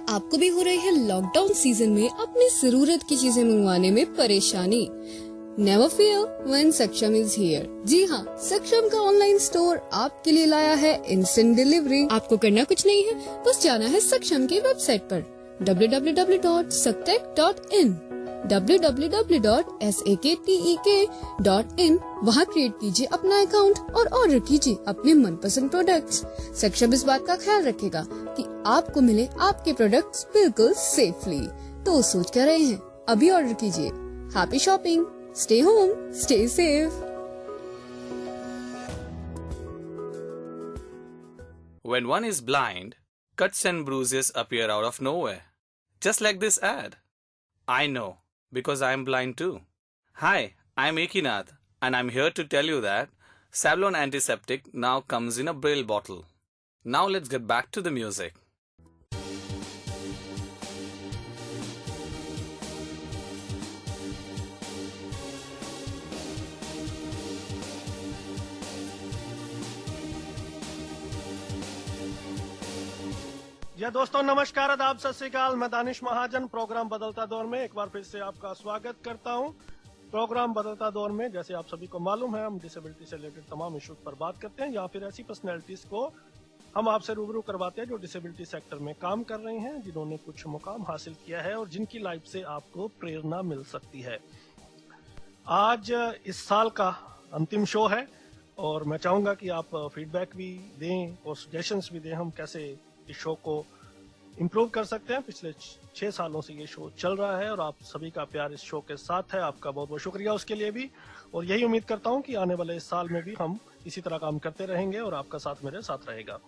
आपको भी हो रही है लॉकडाउन सीजन में अपनी जरूरत की चीजें मंगवाने में परेशानी? नेवर फियर व्हेन सक्षम इज हियर। जी हाँ, सक्षम का ऑनलाइन स्टोर आपके लिए लाया है इंस्टेंट डिलीवरी। आपको करना कुछ नहीं है, बस जाना है सक्षम की वेबसाइट पर www.saktek.in www.saktek.in। वहाँ क्रिएट कीजिए अपना अकाउंट और ऑर्डर कीजिए अपने मनपसंद प्रोडक्ट्स। सक्षम इस बात का ख्याल रखेगा कि आपको मिले आपके प्रोडक्ट्स बिल्कुल सेफली। तो सोच क्या रहे हैं, अभी ऑर्डर कीजिए। Happy shopping, stay home, stay safe. When one is blind, cuts and bruises appear out of nowhere. Just like this ad. I know, because I am blind too. Hi, I am Ekinath, and I'm here to tell you that Savlon Antiseptic now comes in a Braille bottle. Now let's get back to the music. या दोस्तों नमस्कार, आदाब, सत श्री अकाल। मैं दानिश महाजन programme बदलता दौर में एक बार फिर से आपका स्वागत करता हूं। प्रोग्राम बदलता दौर में जैसे आप सभी को मालूम है, हम डिसेबिलिटी से रिलेटेड तमाम इश्यूज पर बात करते हैं या फिर ऐसी पर्सनैलिटीज को हम आपसे रूबरू करवाते हैं जो डिसेबिलिटी सेक्टर में काम कर रही हैं, जिन्होंने कुछ मुकाम हासिल किया है और जिनकी लाइफ से आपको प्रेरणा मिल सकती है। आज इस साल का अंतिम शो है और मैं चाहूंगा कि आप फीडबैक भी दें और सजेशंस भी दें हम कैसे इस शो को इम्प्रूव कर सकते हैं। पिछले 6 सालों से ये शो चल रहा है और आप सभी का प्यार इस शो के साथ है। आपका बहुत बहुत शुक्रिया उसके लिए भी, और यही उम्मीद करता हूं कि आने वाले इस साल में भी हम इसी तरह काम करते रहेंगे और आपका साथ मेरे साथ रहेगा।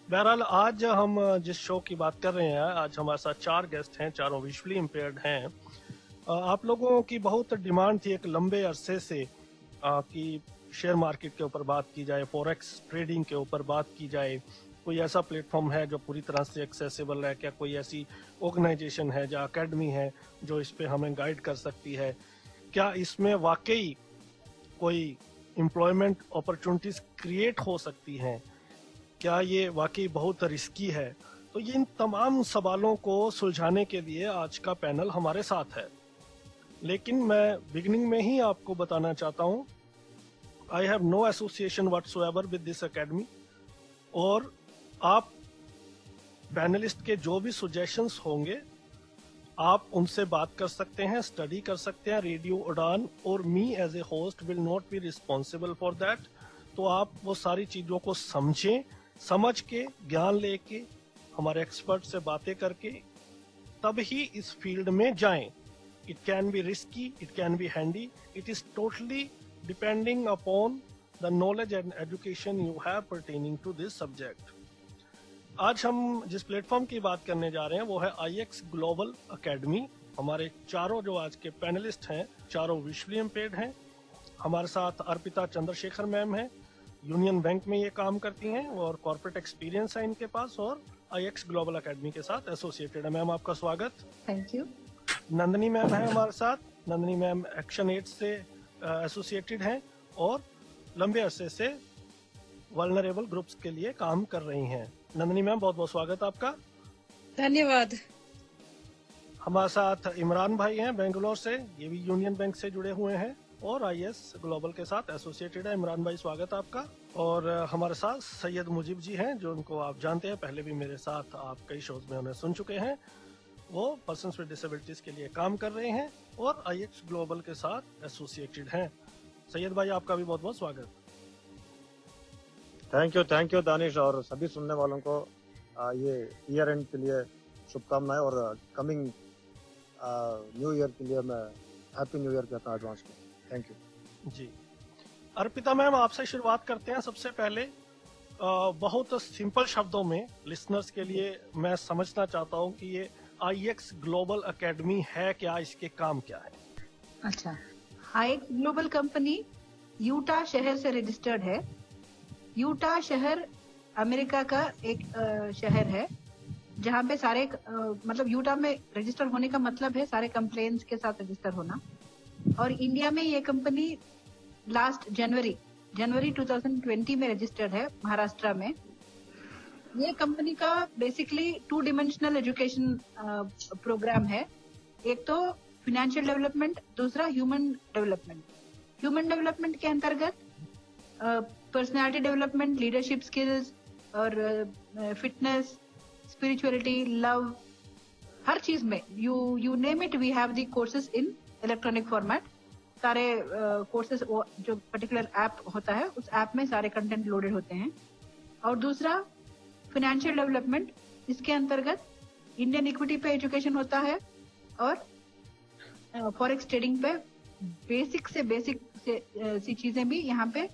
बहरहाल आज हम जिस शो की बात कर रहे हैं, आज हमारे साथ 4 गेस्ट हैं, चारों विजुअली इम्पेयर्ड हैं। आप लोगों की बहुत डिमांड थी एक लंबे अरसे से कि शेयर मार्केट के ऊपर बात की जाए, फॉरेक्स ट्रेडिंग के ऊपर बात की जाए। कोई ऐसा प्लेटफॉर्म है जो पूरी तरह से एक्सेसिबल है क्या? कोई ऐसी ऑर्गेनाइजेशन है या अकेडमी है जो इस पे हमें गाइड कर सकती है? क्या इसमें वाकई कोई एम्प्लॉयमेंट अपॉर्चुनिटीज क्रिएट हो सकती हैं? क्या ये वाकई बहुत रिस्की है? तो इन तमाम सवालों को सुलझाने के लिए आज का पैनल हमारे साथ है। लेकिन मैं बिगिनिंग में ही आपको बताना चाहता हूँ, I have no association whatsoever with this academy, और आप पैनलिस्ट के जो भी सजेशंस होंगे आप उनसे बात कर सकते हैं, स्टडी कर सकते हैं। रेडियो उड़ान और me as a host will not be responsible for that. तो आप वो सारी चीजों को समझें, समझ के ज्ञान लेके हमारे एक्सपर्ट से बातें करके तब ही इस फील्ड में जाएं। It can be risky, it can be handy, it is totally depending upon the knowledge and education you have pertaining to this subject. आज हम जिस प्लेटफॉर्म की बात करने जा रहे हैं वो है IX ग्लोबल अकेडमी। हमारे चारों जो आज के पैनलिस्ट हैं, चारों विजुअली इम्पेयर्ड हैं। हमारे साथ अर्पिता चंद्रशेखर मैम है, यूनियन बैंक में ये काम करती हैं और कॉर्पोरेट एक्सपीरियंस है इनके पास, और IX ग्लोबल अकेडमी के साथ एसोसिएटेड है। मैम आपका स्वागत। Thank you. नंदनी मैम है हमारे साथ। नंदनी मैम एक्शन एड से एसोसिएटेड हैं और लंबे अरसे से वल्नरेबल ग्रुप्स के लिए काम कर रही हैं। नंदनी मैम बहुत बहुत स्वागत आपका। धन्यवाद। हमारे साथ इमरान भाई हैं बेंगलोर से, ये भी यूनियन बैंक से जुड़े हुए हैं और IS ग्लोबल के साथ एसोसिएटेड है। इमरान भाई स्वागत आपका। और हमारे साथ सैयद मुजीब जी हैं, जो उनको आप जानते हैं, पहले भी मेरे साथ आप कई शोज में उन्हें सुन चुके हैं। वो पर्सन्स विद डिसेबिलिटीज के लिए काम कर रहे हैं और IX ग्लोबल के साथ एसोसिएटेड हैं। सैयद भाई आपका भी बहुत बहुत स्वागत। थैंक यू दानिश, और सभी सुनने वालों को ये ईयर एंड के लिए शुभकामनाएं, और कमिंग न्यू ईयर के लिए मैं हैप्पी न्यू ईयर कहता हूँ एडवांस में। Thank you ji. Arpita ma'am आपसे शुरुआत करते हैं। सबसे पहले बहुत सिंपल शब्दों में लिसनर्स के लिए मैं समझना चाहता हूँ कि ये IX ग्लोबल अकेडमी है क्या, इसके काम क्या है? अच्छा, IX ग्लोबल कंपनी यूटा शहर से रजिस्टर्ड है। यूटा शहर अमेरिका का एक शहर है जहाँ पे सारे मतलब यूटा में रजिस्टर होने का मतलब है सारे कंप्लेंट्स के साथ रजिस्टर होना। और इंडिया में ये कंपनी लास्ट जनवरी 2020 में रजिस्टर्ड है महाराष्ट्र में। ये कंपनी का बेसिकली 2 डिमेंशनल एजुकेशन प्रोग्राम है. एक तो फाइनेंशियल डेवलपमेंट, दूसरा ह्यूमन डेवलपमेंट. ह्यूमन डेवलपमेंट के अंतर्गत पर्सनालिटी डेवलपमेंट, लीडरशिप स्किल्स और फिटनेस, स्पिरिचुअलिटी, लव, हर चीज में you name it, we have the courses in electronic format. सारे कोर्सेज जो पर्टिकुलर ऐप होता है उस ऐप में सारे कंटेंट लोडेड होते हैं. और दूसरा फाइनेंशियल डेवलपमेंट, इसके अंतर्गत इंडियन इक्विटी पे एजुकेशन होता है और फॉरेक्स ट्रेडिंग पे बेसिक सी चीजें भी यहाँ पे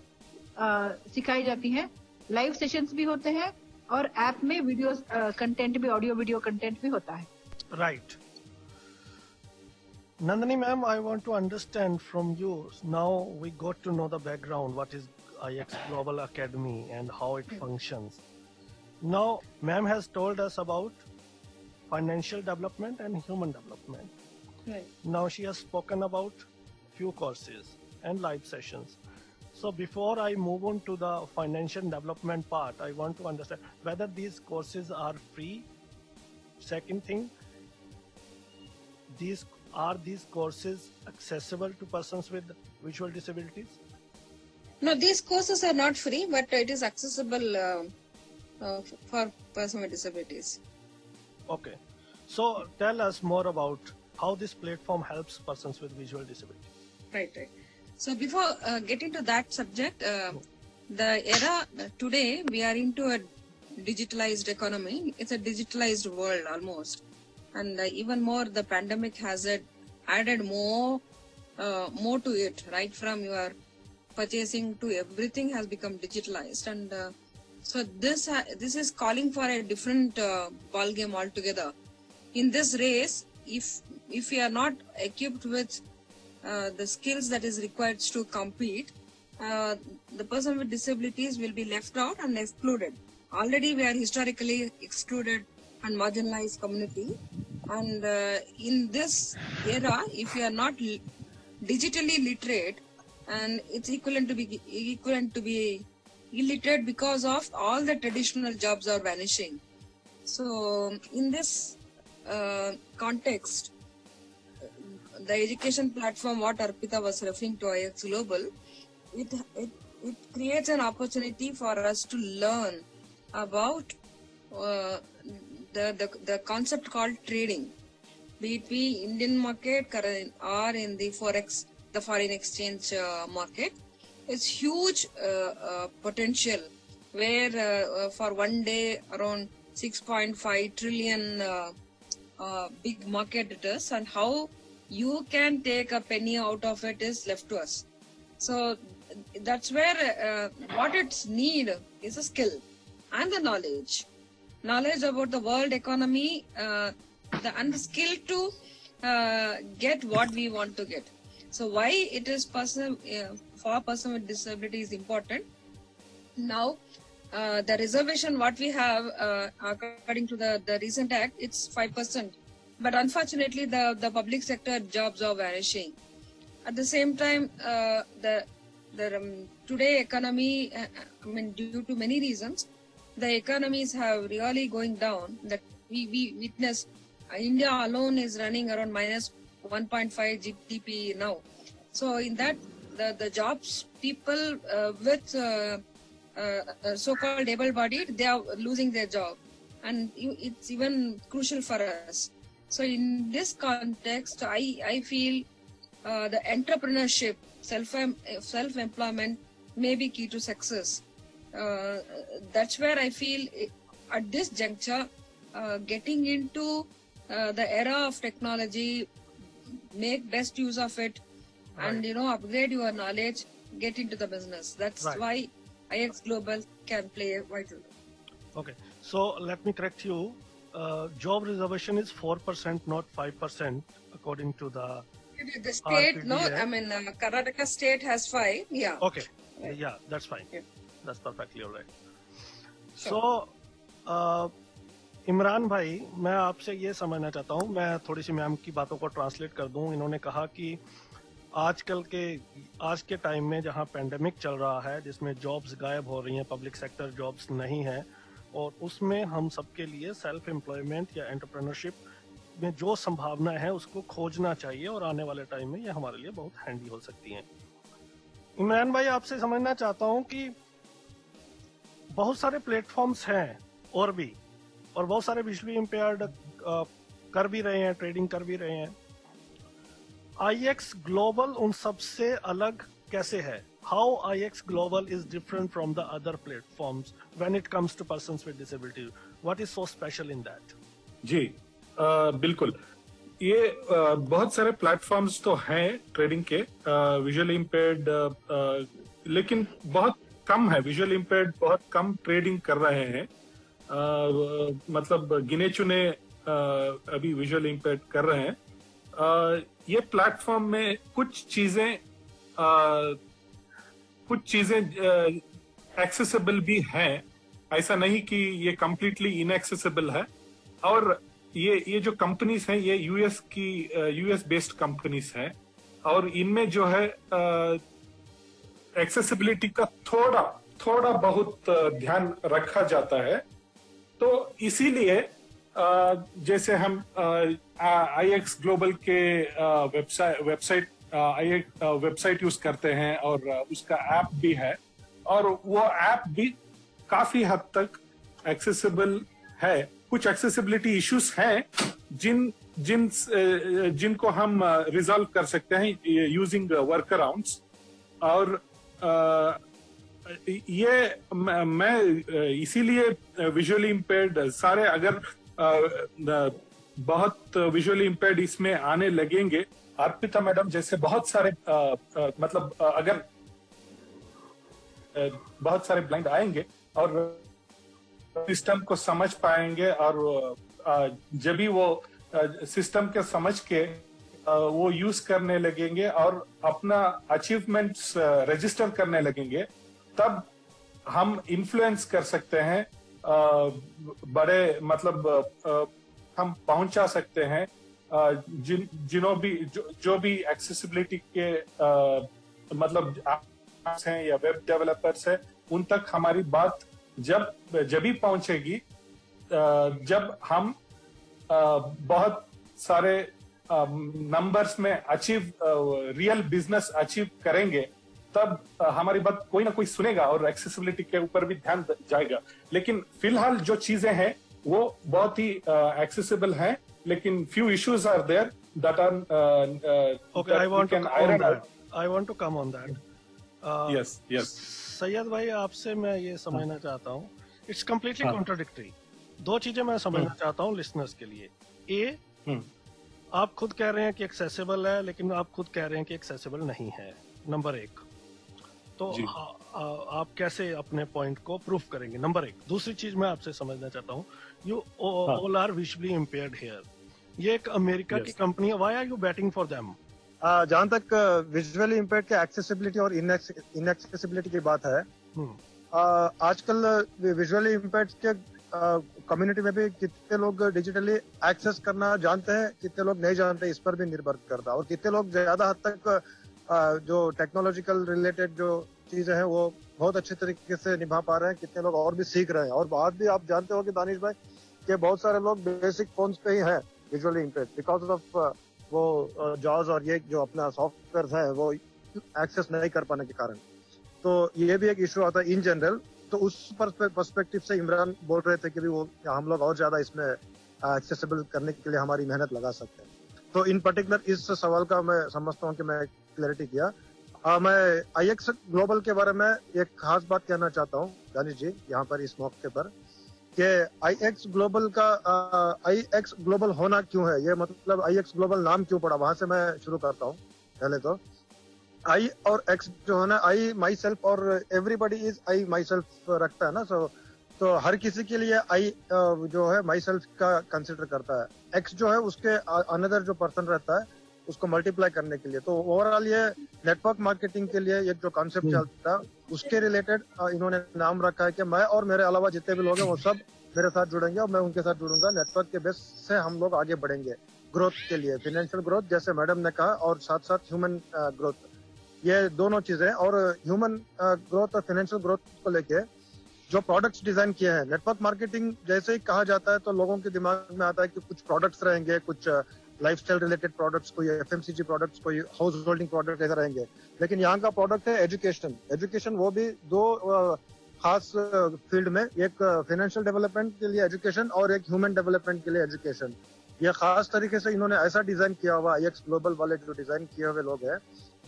सिखाई जाती हैं. लाइव सेशंस भी होते हैं और ऐप में वीडियो कंटेंट भी, ऑडियो वीडियो कंटेंट भी होता है. Right. Nandini ma'am, I want to understand from you. Now we got to know the background, what is IX Global Academy and how it functions. Now, ma'am has told us about financial development and human development. Right. Now she has spoken about few courses and live sessions. So before I move on to the financial development part, I want to understand whether these courses are free. Second thing, these courses accessible to persons with visual disabilities? No, these courses are not free, but it is accessible for persons with disabilities. Okay. So tell us more about how this platform helps persons with visual disabilities. Right. So before getting to that subject, the era today, we are into a digitalized economy. It's a digitalized world almost. And even more, the pandemic has added more to it, right from your purchasing to everything has become digitalized. And so this is calling for a different ball game altogether. In this race, if we are not equipped with the skills that is required to compete, the person with disabilities will be left out and excluded. Already we are historically excluded and marginalized community. And in this era, if you are not digitally literate, and it's equivalent to be illiterate because of all the traditional jobs are vanishing. So in this context, the education platform what Arpita was referring to, IX Global, it creates an opportunity for us to learn about the concept called trading, be it Indian market or in the forex, the foreign exchange market. It's huge potential where for one day around 6.5 trillion big market it is, and how you can take a penny out of it is left to us. So that's where what it's need is a skill and the knowledge about the world economy, and the skill to get what we want to get. So why it is for person with disability is important. Now, the reservation what we have according to the recent act, it's 5%. But unfortunately, the public sector jobs are vanishing. At the same time, the today economy, due to many reasons, the economies have really going down. That we witness. India alone is running around minus 1.5 GDP now. So in that, the jobs, people with so-called able-bodied, they are losing their job, and it's even crucial for us. So in this context, I feel the entrepreneurship, self-employment may be key to success. That's where I feel at this juncture, getting into the era of technology, make best use of it, and upgrade your knowledge, get into the business. That's why IX Global can play a vital role. Okay, so let me correct you. Job reservation is 4%, not 5%, according to the state. RPDA. No, Karnataka state has 5. Yeah. Okay, Right. yeah, that's fine. Yeah. That's perfectly all right. Sure. So, Imran भाई, मैं आपसे ये समझना चाहता हूँ, मैं थोड़ी सी ma'am की बातों को ट्रांसलेट कर दूँ. इन्होंने कहा कि आज के टाइम में जहाँ पेंडेमिक चल रहा है, जिसमें जॉब्स गायब हो रही हैं, पब्लिक सेक्टर जॉब्स नहीं है, और उसमें हम सबके लिए सेल्फ एम्प्लॉयमेंट या एंटरप्रेन्योरशिप में जो संभावना है उसको खोजना चाहिए और आने वाले टाइम में ये हमारे लिए बहुत हैंडी हो सकती हैं। इमरान भाई, आपसे समझना चाहता हूं कि बहुत सारे प्लेटफॉर्म्स हैं और बहुत सारे विजुअली इम्पेयर्ड कर भी रहे हैं, ट्रेडिंग कर भी रहे हैं। IX ग्लोबल उन सबसे अलग कैसे है? How IX global is different from the other platforms when it comes to persons with disability? What is so special in that? जी बिल्कुल, ये बहुत सारे प्लेटफॉर्म्स तो हैं ट्रेडिंग के विजुअली इम्पेयर्ड, लेकिन बहुत कम है। विजुअली इम्पेयर्ड बहुत कम ट्रेडिंग कर रहे हैं, मतलब गिने चुने अभी विजुअली इम्पेयर्ड कर रहे हैं। ये प्लेटफॉर्म में कुछ चीजें एक्सेसिबल भी हैं, ऐसा नहीं कि ये कंप्लीटली इनएक्सेसिबल है। और ये जो कंपनीज हैं ये यूएस बेस्ड कंपनीज हैं, और इनमें जो है एक्सेसिबिलिटी का थोड़ा बहुत ध्यान रखा जाता है। तो इसीलिए जैसे हम IX ग्लोबल के वेबसाइट यूज करते हैं और उसका ऐप भी है, और वो ऐप भी काफी हद तक एक्सेसिबल है। कुछ एक्सेसिबिलिटी इश्यूज हैं जिनको हम रिजॉल्व कर सकते हैं यूजिंग वर्क अराउंड्स। और ये मैं इसीलिए विजुअली इम्पेयर्ड सारे, अगर बहुत विजुअली इम्पेयर्ड इसमें आने लगेंगे, अर्पिता मैडम जैसे बहुत सारे मतलब अगर बहुत सारे ब्लाइंड आएंगे और सिस्टम को समझ पाएंगे, और जब भी वो सिस्टम के समझ के वो यूज करने लगेंगे और अपना अचीवमेंट्स रजिस्टर करने लगेंगे, तब हम इन्फ्लुएंस कर सकते हैं, बड़े मतलब हम पहुंचा सकते हैं जो भी एक्सेसिबिलिटी के मतलब apps हैं या वेब डेवलपर्स हैं, उन तक हमारी बात जब भी पहुंचेगी, जब हम बहुत सारे नंबर्स में रियल बिजनेस अचीव करेंगे, तब हमारी बात कोई ना कोई सुनेगा और एक्सेसिबिलिटी के ऊपर भी ध्यान जाएगा। लेकिन फिलहाल जो चीजें हैं वो बहुत ही एक्सेसिबल हैं, लेकिन few issues are there that are okay, I want to come on that. Yes. Syed भाई, आपसे मैं ये समझना चाहता हूँ, इट्स कम्प्लीटली कॉन्ट्राडिक्टरी। दो चीजें मैं समझना चाहता हूँ लिसनर्स के लिए। आप खुद कह रहे हैं कि एक्सेसिबल है, लेकिन आप खुद कह रहे हैं कि एक्सेसिबल नहीं है, नंबर एक। तो आप कैसे अपने पॉइंट को प्रूफ करेंगे, नंबर एक। दूसरी चीज मैं आपसे समझना चाहता हूँ, you all are visually impaired here, ये एक अमेरिका की कंपनी है, why are you batting for them? जहाँ तक विजुअली इम्पेयर्ड के एक्सेसिबिलिटी और इनएक्सेसिबिलिटी की बात है, आजकल विजुअली इम्पेयर्ड के कम्युनिटी में भी कितने लोग डिजिटली एक्सेस करना जानते हैं, कितने लोग नहीं जानते, इस पर भी निर्भर करता है। और कितने लोग ज्यादा हद तक जो टेक्नोलॉजिकल रिलेटेड जो चीजें हैं वो बहुत अच्छे तरीके से निभा पा रहे हैं, कितने लोग और भी सीख रहे हैं। और बात भी आप जानते हो कि दानिश भाई कि बहुत सारे लोग बेसिक फोन्स पे ही हैं विजुअली इम्पेयर्ड, बिकॉज ऑफ वो जॉज और ये जो अपना सॉफ्टवेयर है वो एक्सेस नहीं कर पाने के कारण। तो ये भी एक इशू आता है इन जनरल। तो उस पर्सपेक्टिव से इमरान बोल रहे थे कि भी वो हम लोग और ज्यादा इसमें एक्सेसिबल करने के लिए हमारी मेहनत लगा सकते हैं। तो इन पर्टिकुलर इस सवाल का मैं समझता हूँ कि मैं क्लैरिटी किया। मैं IX ग्लोबल के बारे में एक खास बात कहना चाहता हूँ दानिश जी यहाँ पर इस मौके पर, कि IX ग्लोबल का IX ग्लोबल होना क्यों है, ये मतलब IX ग्लोबल नाम क्यों पड़ा, वहां से मैं शुरू करता हूँ। पहले तो I और X जो है ना, I माई सेल्फ और everybody is I my self रखता है ना, तो हर किसी के लिए I जो है माई सेल्फ का कंसिडर करता है। X जो है उसके अनदर जो पर्सन रहता है उसको मल्टीप्लाई करने के लिए। तो ओवरऑल ये नेटवर्क मार्केटिंग के लिए एक जो कॉन्सेप्ट चलता है उसके रिलेटेड इन्होंने नाम रखा है कि मैं और मेरे अलावा जितने भी लोग हैं वो सब मेरे साथ जुड़ेंगे और मैं उनके साथ जुड़ूंगा। नेटवर्क के बेस से हम लोग आगे बढ़ेंगे ग्रोथ के लिए, फाइनेंशियल ग्रोथ जैसे मैडम ने कहा, और साथ साथ ह्यूमन ग्रोथ, ये दोनों चीजें। और ह्यूमन ग्रोथ और फाइनेंशियल ग्रोथ को लेके जो प्रोडक्ट्स डिजाइन किए हैं, नेटवर्क मार्केटिंग जैसे ही कहा जाता है तो लोगों के दिमाग में आता है कि कुछ प्रोडक्ट्स रहेंगे, कुछ लाइफस्टाइल रिलेटेड प्रोडक्ट्स, कोई एफएमसीजी प्रोडक्ट्स, कोई हाउस होल्डिंग प्रोडक्ट ऐसे रहेंगे। लेकिन यहाँ का प्रोडक्ट है एजुकेशन, वो भी दो खास फील्ड में, एक फाइनेंशियल डेवलपमेंट के लिए एजुकेशन और एक ह्यूमन डेवलपमेंट के लिए एजुकेशन। ये खास तरीके से इन्होंने ऐसा डिजाइन किया हुआ, एक्स ग्लोबल वाले जो डिजाइन किए हुए लोग हैं,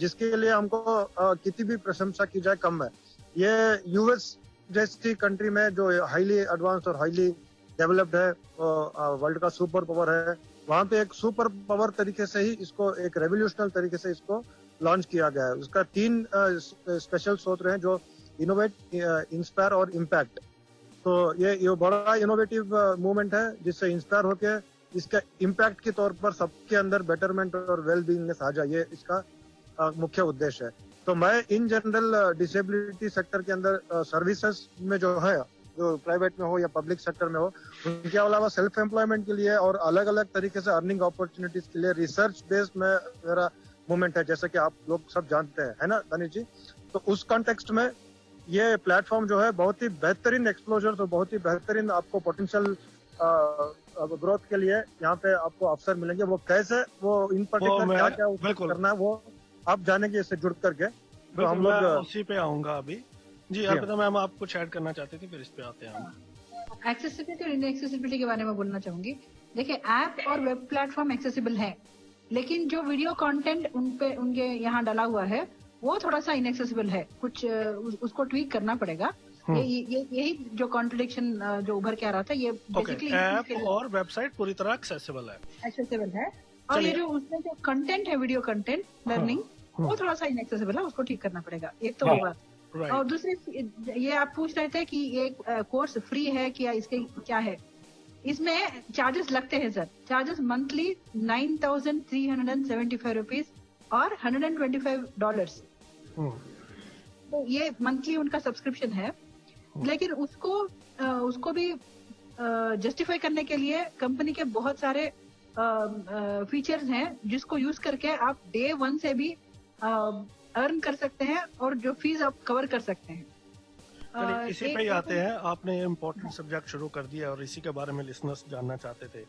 जिसके लिए हमको कितनी भी प्रशंसा की जाए कम है। ये यूएस जैसी कंट्री में जो हाईली एडवांस और हाईली डेवलप्ड है, वर्ल्ड का सुपर पावर है, वहां पे एक सुपर पावर तरीके से ही इसको, एक रेवोल्यूशनल तरीके से इसको लॉन्च किया गया है। उसका 3 स्पेशल सूत्र हैं, जो इनोवेट, इंस्पायर और इम्पैक्ट। तो ये बड़ा इनोवेटिव मूवमेंट है, जिससे इंस्पायर होके इसका इम्पैक्ट के तौर पर सबके अंदर बेटरमेंट और वेल बीइंगनेस आ जाए, ये इसका मुख्य उद्देश्य है। तो मैं इन जनरल डिसेबिलिटी सेक्टर के अंदर सर्विसेज में जो है, जो प्राइवेट में हो या पब्लिक सेक्टर में हो, उनके अलावा सेल्फ एम्प्लॉयमेंट के लिए और अलग अलग तरीके से अर्निंग अपॉर्चुनिटीज के लिए रिसर्च बेस्ड में मेरा मूवमेंट है, जैसे कि आप लोग सब जानते हैं, है ना दानिश जी। तो उस कॉन्टेक्स्ट में ये प्लेटफॉर्म जो है बहुत ही बेहतरीन एक्सप्लोजर, तो बहुत ही बेहतरीन आपको पोटेंशियल ग्रोथ के लिए यहाँ पे आपको अवसर मिलेंगे। वो कैसे, वो इन पर्टिकुलर क्या क्या करना है, वो आप जानेंगे इससे जुड़ करके। तो हम लोग उसी पे आऊंगा अभी जी। अलविदा मैम, आप कुछ ऐड करना चाहते थे, फिर इस पे आते हैं हम। एक्सेसिबिलिटी और इनएक्सेसिबिलिटी के बारे में बोलना चाहूंगी। देखिए, ऐप और वेब प्लेटफॉर्म एक्सेसिबल है, लेकिन जो वीडियो कंटेंट उनके यहाँ डाला हुआ है वो थोड़ा सा इनएक्सेसिबल है, कुछ उसको ट्वीक करना पड़ेगा। यही जो कॉन्ट्रडिक्शन जो उभर के आ रहा था, ये बेसिकली ऐप और वेबसाइट पूरी तरह एक्सेसिबल है। और ये जो उसमें जो कंटेंट है, वीडियो कंटेंट लर्निंग, वो थोड़ा सा इनएक्सेसिबल है, उसको ठीक करना पड़ेगा। एक तो होगा, और दूसरी ये आप पूछ रहे थे कि ये कोर्स फ्री है क्या, इसके क्या है, इसमें चार्जेस लगते हैं सर। चार्जेस मंथली $9,375 और $125। तो ये मंथली उनका सब्सक्रिप्शन है। लेकिन उसको भी जस्टिफाई करने के लिए कंपनी के बहुत सारे फीचर्स हैं, जिसको यूज करके आप डे 1 से भी अर्न कर सकते हैं और जो फीस आप कवर कर सकते हैं। चलिए इसी पे ही आते हैं। आपने इम्पोर्टेंट सब्जेक्ट शुरू कर दिया और इसी के बारे में लिसनर्स जानना चाहते थे।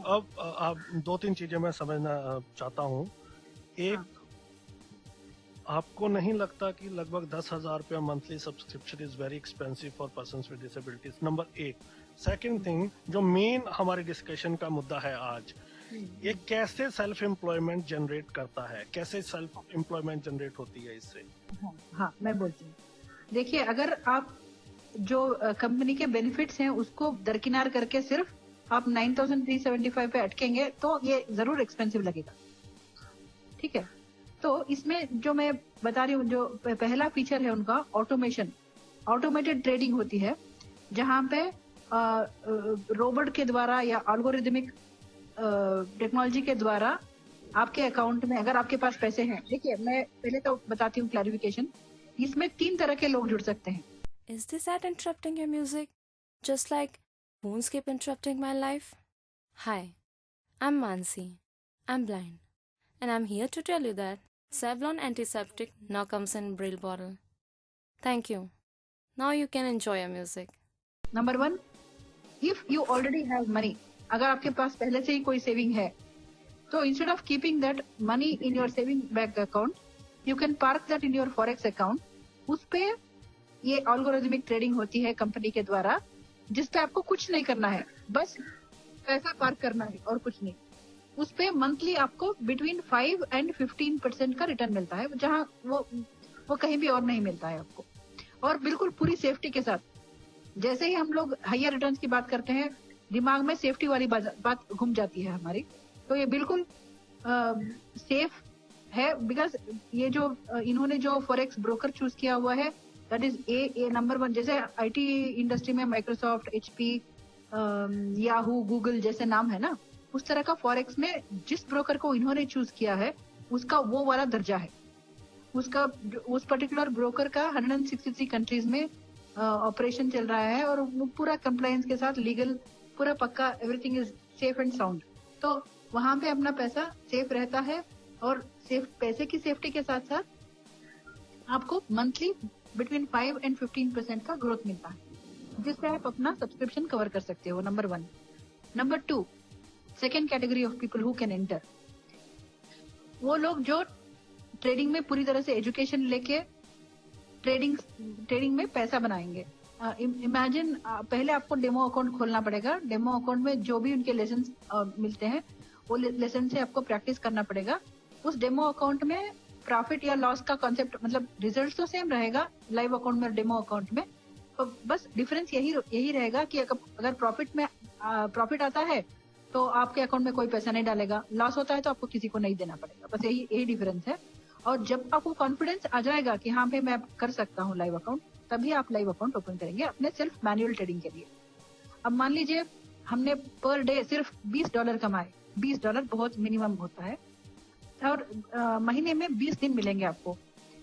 अब आप 2-3 चीजें मैं समझना चाहता हूँ। एक, आपको नहीं लगता कि लगभग 10,000 रुपया monthly subscription is very expensive for persons with disabilities? Number 1। Second thing, जो मेन हमारे डिस्कशन का मुद्दा है आज, ये कैसे सेल्फ एम्प्लॉयमेंट जनरेट करता है, कैसे सेल्फ एम्प्लॉयमेंट जनरेट होती है इससे? हाँ, मैं बोलती हूँ। देखिए, अगर आप जो कंपनी के बेनिफिट्स हैं उसको दरकिनार करके सिर्फ आप 9,375 पे अटकेंगे तो ये जरूर एक्सपेंसिव लगेगा। ठीक है, तो इसमें जो मैं बता रही हूँ, जो पहला फीचर है उनका ऑटोमेशन, ऑटोमेटेड ट्रेडिंग होती है, जहाँ पे रोबोट के द्वारा या एल्गोरिदमिक टेक्नोलॉजी के द्वारा आपके अकाउंट में, अगर आपके पास पैसे हैं, देखिए मैं पहले तो बताती हूँ क्लैरिफिकेशन, इसमें 3 तरह के लोग जुड़ सकते हैं। Is this ad interrupting your music? Just like phones keep interrupting my life? Hi, I'm Mansi. I'm blind. And I'm here to tell you that Savlon Antiseptic now comes in Braille bottle. Thank you. Now you can enjoy your music. Number 1, if you already have money, अगर आपके पास पहले से ही कोई saving है, तो instead of keeping that money in your saving bank account, you can park that in your forex account. उस पे ये एल्गोरिथमिक ट्रेडिंग होती है कंपनी के द्वारा, जिस पे आपको कुछ नहीं करना है, बस पैसा पार्क करना है और कुछ नहीं। उस पे मंथली आपको बिटवीन 5 and 15% का रिटर्न मिलता है, जहाँ वो कहीं भी और नहीं मिलता है आपको, और बिल्कुल पूरी सेफ्टी के साथ। जैसे ही हम लोग हायर रिटर्न की बात करते हैं, दिमाग में सेफ्टी वाली बात घूम जाती है हमारी। तो ये बिल्कुल सेफ है, बिकॉज ये जो इन्होंने जो फॉरेक्स ब्रोकर चूज किया हुआ है, दैट इज ए नंबर 1। जैसे आईटी इंडस्ट्री में माइक्रोसॉफ्ट, HP, याहू, गूगल जैसे नाम है ना, उस तरह का फॉरेक्स में जिस ब्रोकर को इन्होंने चूज किया है, उसका वो वाला दर्जा है। उस पर्टिकुलर ब्रोकर का 163 कंट्रीज में ऑपरेशन चल रहा है, और वो पूरा कंप्लायंस के साथ, लीगल पूरा पक्का, everything is safe and sound. तो वहां पे अपना पैसा सेफ रहता है, और पैसे की सेफ्टी के साथ साथ आपको मंथली बिटवीन 5 and 15% का ग्रोथ मिलता है। जिससे आप अपना सब्सक्रिप्शन कवर कर सकते हो, number 1। Number 2, second category of people who can enter, वो लोग जो ट्रेडिंग में पूरी तरह से एजुकेशन लेके ट्रेडिंग में पैसा बनाएंगे। इमेजिन पहले आपको डेमो अकाउंट खोलना पड़ेगा। डेमो अकाउंट में जो भी उनके लेसन मिलते हैं वो लेसन से आपको प्रैक्टिस करना पड़ेगा। उस डेमो अकाउंट में प्रॉफिट या लॉस का कॉन्सेप्ट, मतलब रिजल्ट तो सेम रहेगा लाइव अकाउंट में और डेमो अकाउंट में, तो बस डिफरेंस यही रहेगा कि अगर प्रॉफिट आता है तो आपके अकाउंट में कोई पैसा नहीं डालेगा, लॉस होता है तो आपको किसी को नहीं देना पड़ेगा, बस यही डिफरेंस है। और जब आपको कॉन्फिडेंस आ जाएगा कि हाँ भाई मैं कर सकता हूँ लाइव अकाउंट, तभी आप लाइव अकाउंट ओपन करेंगे अपने सेल्फ मैनुअल ट्रेडिंग के लिए। अब मान लीजिए हमने पर डे सिर्फ $20 कमाए, $20 बहुत मिनिमम होता है, और महीने में 20 दिन मिलेंगे आपको।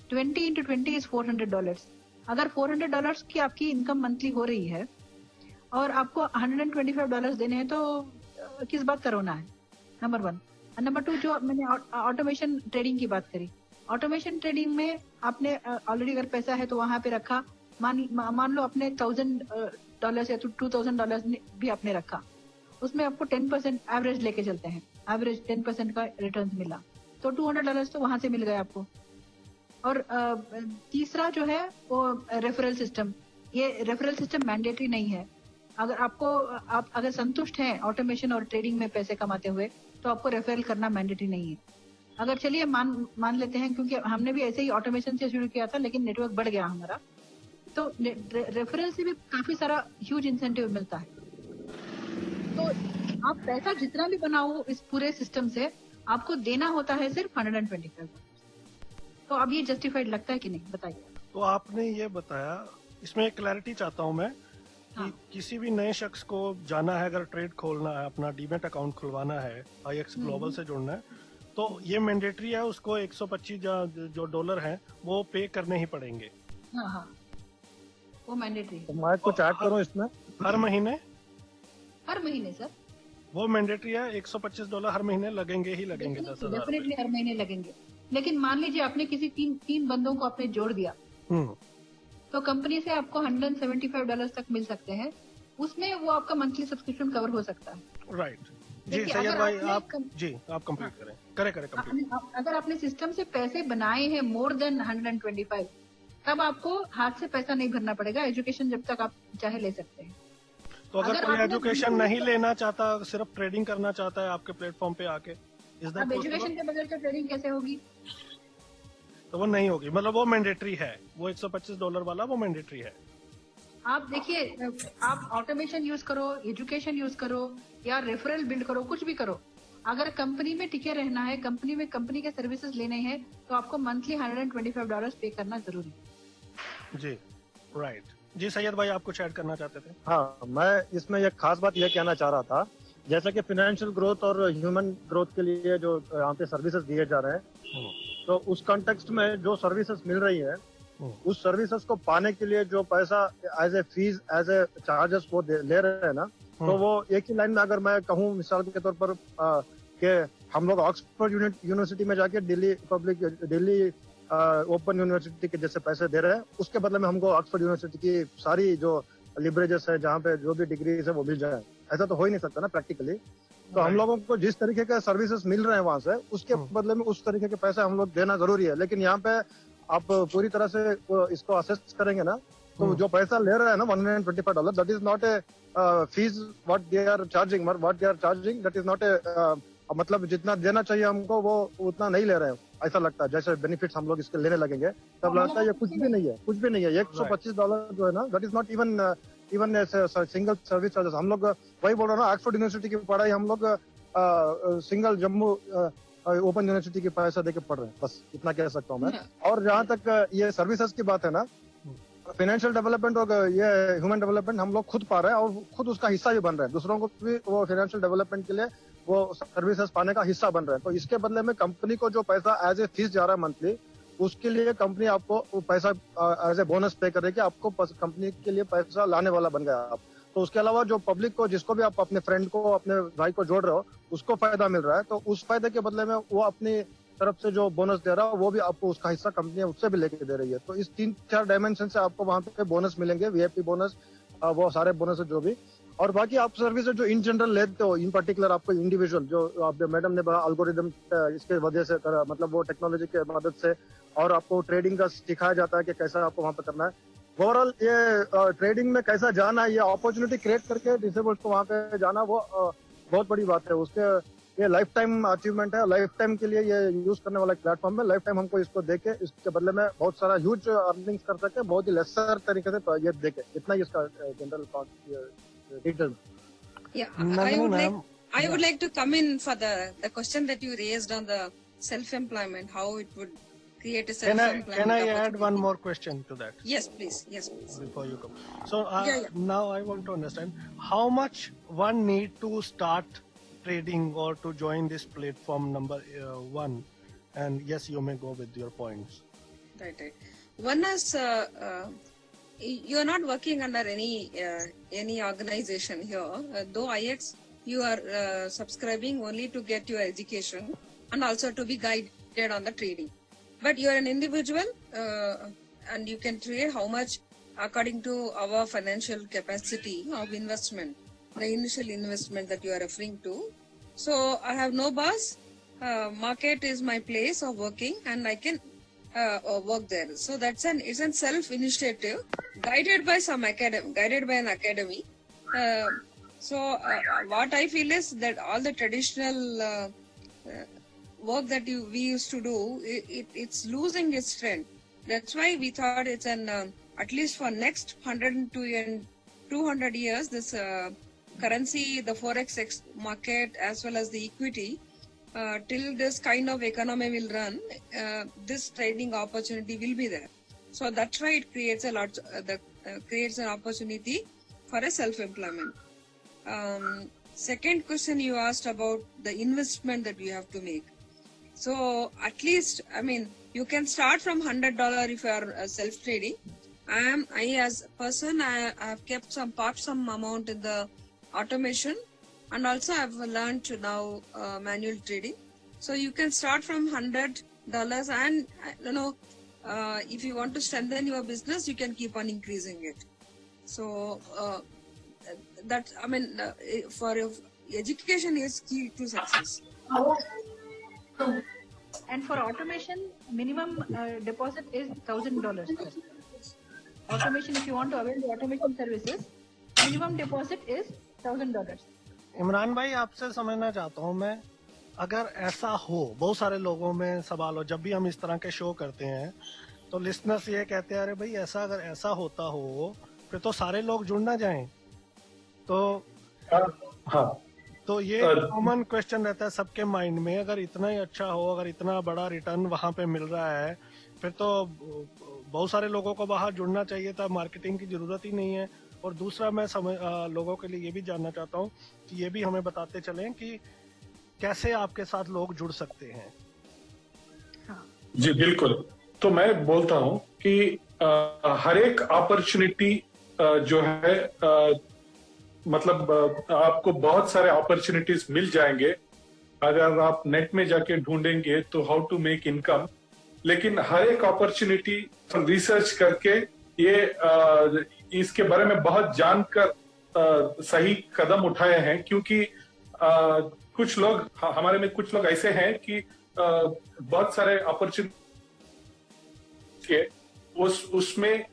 20 into 20 is $400। अगर $400 की आपकी इनकम मंथली हो रही है और आपको $125 देने हैं, तो किस बात का रोना है, नंबर 1। नंबर 2, जो मैंने ऑटोमेशन ट्रेडिंग की बात करी, ऑटोमेशन ट्रेडिंग में आपने ऑलरेडी अगर पैसा है तो वहां पे रखा, मान लो अपने $1000 या $2000 भी आपने रखा, उसमें आपको 10% एवरेज लेके चलते हैं, एवरेज 10% का रिटर्न मिला, तो $200 तो वहां से मिल गए आपको। और तीसरा जो है वो रेफरल सिस्टम। ये रेफरल सिस्टम मैंडेटरी नहीं है। अगर आप अगर संतुष्ट हैं ऑटोमेशन और ट्रेडिंग में पैसे कमाते हुए, तो आपको रेफरल करना मैंडेटरी नहीं है। अगर चलिए मान लेते हैं, क्योंकि हमने भी ऐसे ही ऑटोमेशन से शुरू किया था लेकिन नेटवर्क बढ़ गया हमारा, तो रेफरल से भी काफी सारा ह्यूज इंसेंटिव मिलता है। तो आप पैसा जितना भी बनाओ इस पूरे सिस्टम से, आपको देना होता है सिर्फ $125। तो अब ये जस्टिफाइड लगता है कि नहीं, बताइए। तो आपने ये बताया, इसमें एक क्लैरिटी चाहता हूँ मैं कि हाँ। किसी भी नए शख्स को जाना है, अगर ट्रेड खोलना है, अपना डीमेट अकाउंट खुलवाना है, IX ग्लोबल से जुड़ना है, तो ये मैंडेटरी है, उसको 125 जो डॉलर है वो पे करने ही पड़ेंगे। हाँ, वो मैंडेटरी है। तो मैं कुछ ऐड करूँ इसमें? हर महीने सर वो मैंडेटरी है, $125 हर महीने लगेंगे ही लगेंगे, 10,000। डेफिनेटली हर महीने लगेंगे। लेकिन मान लीजिए आपने किसी तीन बंदों को आपने जोड़ दिया, तो कंपनी से आपको $175 तक मिल सकते हैं, उसमें वो आपका मंथली सब्सक्रिप्शन कवर हो सकता है। राइट जी। देखिए, सैयद अगर भाई आपने आप कंप्लीट करें कंप्लीट। अगर आपने सिस्टम से पैसे बनाए हैं मोर देन 125, तब आपको हाथ से पैसा नहीं भरना पड़ेगा। एजुकेशन जब तक आप चाहे ले सकते हैं। तो अगर कोई आपने एजुकेशन नहीं लेना चाहता, सिर्फ ट्रेडिंग करना चाहता है आपके प्लेटफॉर्म पे आके, अब एजुकेशन के बगैर तो ट्रेडिंग कैसे होगी? तो वो नहीं होगी, मतलब वो मैंडेटरी है, वो $125 वाला वो मैंडेटरी है। आप देखिए, आप ऑटोमेशन यूज करो, एजुकेशन यूज करो, या रेफरल बिल्ड करो, कुछ भी करो, अगर कंपनी में टिके रहना है, कंपनी के सर्विसेज लेने हैं, तो आपको मंथली $125 पे करना जरूरी है। जी राइट जी। सैयद भाई आप कुछ ऐड करना चाहते थे? हाँ, मैं इसमें एक खास बात यह कहना चाह रहा था, जैसा कि फाइनेंशियल ग्रोथ और ह्यूमन ग्रोथ के लिए जो यहाँ पे सर्विसेज दिए जा रहे हैं, तो उस कॉन्टेक्स्ट में जो सर्विसेज मिल रही है, उस सर्विसेज को पाने के लिए जो पैसा as a fees, as a charges वो ले रहे हैं ना, तो वो एक ही लाइन में अगर मैं कहूँ मिसाल के तौर पर कि हम लोग ऑक्सफोर्ड यूनिवर्सिटी में जाके दिल्ली ओपन यूनिवर्सिटी के जैसे पैसे दे रहे हैं, उसके बदले में हमको ऑक्सफोर्ड यूनिवर्सिटी की सारी जो लिवरेजेस है, जहाँ पे जो भी डिग्रीज है वो मिल जाए, ऐसा तो हो ही नहीं सकता ना प्रैक्टिकली। तो हम लोगों को जिस तरीके के सर्विसेज मिल रहे हैं वहां से, उसके बदले में उस तरीके के पैसे हम लोग देना जरूरी है। लेकिन यहाँ पे आप पूरी तरह से इसको असेस करेंगे ना, तो जो पैसा ले रहे हैं ना $125, that is not a fees what they are charging, that is not a, मतलब जितना देना चाहिए हमको वो उतना नहीं ले रहे हैं, ऐसा लगता है। जैसे बेनिफिट्स हम लोग इसके लेने लगेंगे तब लगता है ये कुछ भी नहीं है। $125 जो है ना, that is not even single service charges. हम लोग वही बोल रहे हैं ना, ऑक्सफोर्ड यूनिवर्सिटी की पढ़ाई हम लोग सिंगल जम्मू ओपन यूनिवर्सिटी के पैसा देके पढ़ रहे हैं, बस इतना कह सकता हूँ मैं। और जहाँ तक ये सर्विसेज की बात है ना, फाइनेंशियल डेवलपमेंट और ये ह्यूमन डेवलपमेंट हम लोग खुद पा रहे हैं और खुद उसका हिस्सा भी बन रहे हैं, दूसरों को भी वो फाइनेंशियल डेवलपमेंट के लिए वो सर्विसेज पाने का हिस्सा बन रहे हैं। तो इसके बदले में कंपनी को जो पैसा एज ए फीस जा रहा है मंथली, उसके लिए कंपनी आपको वो पैसा एज ए बोनस पे करेगी, आपको कंपनी के लिए पैसा लाने वाला बन गया आप। तो उसके अलावा जो पब्लिक को, जिसको भी आप अपने फ्रेंड को, अपने भाई को जोड़ रहे हो, उसको फायदा मिल रहा है, तो उस फायदे के बदले में वो अपनी तरफ से जो बोनस दे रहा है वो भी आपको उसका हिस्सा कंपनी उससे भी लेके दे रही है। तो इस 3-4 डायमेंशन से आपको वहां पे बोनस मिलेंगे, VIP बोनस, वो सारे बोनस जो भी, और बाकी आप सर्विस जो इन जनरल लेते हो, इन पर्टिकुलर आपको इंडिविजुअल जो आप मैडम ने अल्गोरिदम इसके वजह से मतलब वो टेक्नोलॉजी के मदद से, और आपको ट्रेडिंग का सिखाया जाता है कि कैसा आपको वहाँ पे करना है। ओवरऑल ये ट्रेडिंग में कैसा जाना है, ये अपॉर्चुनिटी क्रिएट करके डिसेबल्ड को वहाँ पे जाना, वो बहुत बड़ी बात है। उसके ये लाइफ टाइम अचीवमेंट है, लाइफ टाइम के लिए ये यूज करने वाला प्लेटफॉर्म है। लाइफ टाइम हमको इसको देके इसके बदले में बहुत सारा ह्यूज अर्निंग्स कर सके, बहुत ही लेसर तरीके से ये देके, इतना ही इसका general detail. Yeah, Nandini I would like to come in for the question that you raised on the self-employment, how it would create a self-employment. Can I add opportunity. one more question to that Yes, please. Yes, please. before you come? So Yeah. now I want to understand how much one need to start trading or to join this platform number one. And yes, you may go with your points. Right. One is you are not working under any organization here. Though IX, you are subscribing only to get your education and also to be guided on the trading. But you are an individual and you can trade how much according to our financial capacity of investment, the initial investment that you are referring to. So I have no boss. Market is my place of working and I can work there. So it's a self-initiative guided by an academy. So what I feel is that all the traditional work that we used to do, it's losing its strength. That's why we thought it's at least for next 200 years, this currency, the forex market as well as the equity, till this kind of economy will run, this trading opportunity will be there. So that's why it creates creates an opportunity for a self-employment. Second question you asked about the investment that you have to make. So at least, I mean, you can start from $100 if you are self-trading. I as a person, I have kept some amount in the automation, and also I've learned to now manual trading. So you can start from $100, and if you want to strengthen your business, you can keep on increasing it. So that, I mean, for education is key to success. And for automation, minimum deposit is $1,000. Automation, if you want to avail the automation services, minimum deposit is $1,000. Imran भाई, आपसे समझना चाहता हूँ मैं, अगर ऐसा हो, बहुत सारे लोगों में सवाल हो, जब भी हम इस तरह के शो करते हैं तो लिसनर्स ये कहते हैं, अरे भाई अगर ऐसा होता हो फिर तो सारे लोग जुड़ ना जाएं। तो हाँ, तो ये कॉमन क्वेश्चन रहता है सबके माइंड में, अगर इतना ही अच्छा हो, अगर इतना बड़ा रिटर्न वहां पे मिल रहा है, फिर तो बहुत सारे लोगों को बाहर जुड़ना चाहिए था, मार्केटिंग की जरूरत ही नहीं है। और दूसरा मैं लोगों के लिए ये भी जानना चाहता हूँ कि ये भी हमें बताते चलें कि कैसे आपके साथ लोग जुड़ सकते हैं। जी बिल्कुल। तो मैं बोलता हूँ कि हर एक अपॉर्चुनिटी जो है, मतलब आपको बहुत सारे अपॉर्चुनिटीज मिल जाएंगे अगर आप नेट में जाके ढूंढेंगे तो हाउ टू मेक इनकम। लेकिन हर एक अपॉर्चुनिटी रिसर्च करके ये इसके बारे में बहुत जानकर सही कदम उठाए हैं, क्योंकि कुछ लोग, हमारे में कुछ लोग ऐसे हैं कि बहुत सारे अपॉर्चुनिटी के उसमें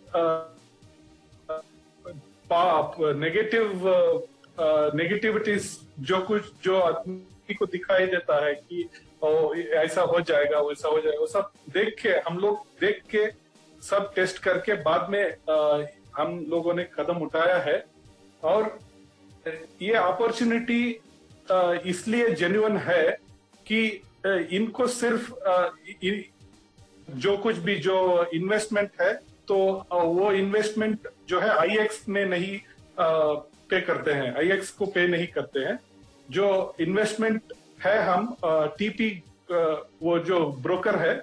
नेगेटिविटीज जो आदमी को दिखाई देता है कि ऐसा हो जाएगा, वैसा हो जाएगा, वो सब हम लोग देख के सब टेस्ट करके बाद में हम लोगों ने कदम उठाया है। और ये अपॉर्चुनिटी इसलिए जेन्युइन है कि इनको सिर्फ जो कुछ भी जो इन्वेस्टमेंट है, तो वो इन्वेस्टमेंट जो है आईएक्स में नहीं पे करते हैं, आईएक्स को पे नहीं करते हैं। जो इन्वेस्टमेंट है हम टीपी, वो जो ब्रोकर है,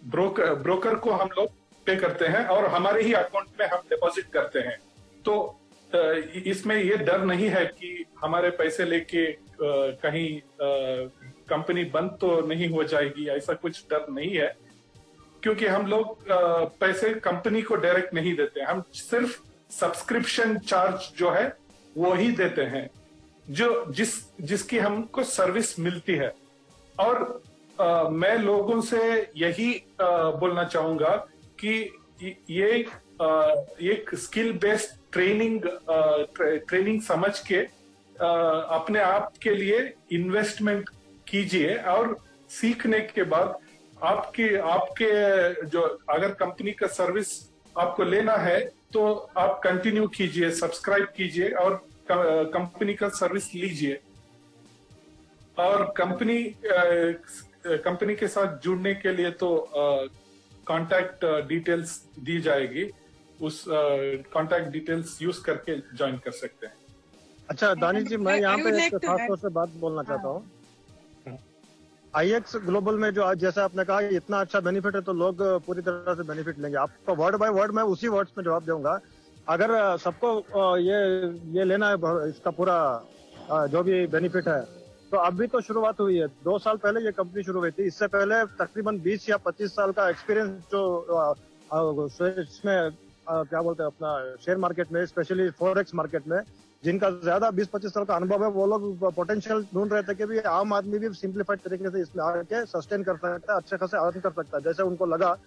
ब्रोकर को हम लोग पे करते हैं और हमारे ही अकाउंट में हम डिपॉजिट करते हैं। तो इसमें ये डर नहीं है कि हमारे पैसे लेके कहीं कंपनी बंद तो नहीं हो जाएगी, ऐसा कुछ डर नहीं है, क्योंकि हम लोग पैसे कंपनी को डायरेक्ट नहीं देते, हम सिर्फ सब्सक्रिप्शन चार्ज जो है वो ही देते हैं, जो जिसकी हमको सर्विस मिलती है। और मैं लोगों से यही बोलना चाहूंगा कि ये एक स्किल बेस्ड ट्रेनिंग समझ के अपने आप के लिए इन्वेस्टमेंट कीजिए, और सीखने के बाद आपके जो अगर कंपनी का सर्विस आपको लेना है तो आप कंटिन्यू कीजिए, सब्सक्राइब कीजिए और कंपनी का सर्विस लीजिए। और कंपनी के साथ जुड़ने के लिए तो कांटेक्ट डिटेल्स दी जाएगी, उस कांटेक्ट डिटेल्स यूज करके ज्वाइन कर सकते हैं। अच्छा दानिश जी, मैं यहाँ पे एक खास तौर से बात बोलना चाहता हूँ। IX ग्लोबल में जो आज जैसा आपने कहा इतना अच्छा बेनिफिट है तो लोग पूरी तरह से बेनिफिट लेंगे। आपको वर्ड बाय वर्ड मैं उसी वर्ड्स में जवाब दूंगा। अगर सबको ये लेना है इसका पूरा जो भी बेनिफिट है, तो अभी तो शुरुआत हुई है। 2 साल पहले ये कंपनी शुरू हुई थी। इससे पहले तकरीबन 20 या 25 साल का एक्सपीरियंस जो इसमें क्या बोलते हैं अपना शेयर मार्केट में, स्पेशली फॉरेक्स मार्केट में, जिनका ज्यादा 20-25 साल का अनुभव है, वो लोग पोटेंशियल ढूंढ रहे थे कि भी आम आदमी भी सिंप्लीफाइड तरीके से इसमें आके सस्टेन कर सकता है, अच्छे खासे अर्न कर सकता है। जैसे उनको लगा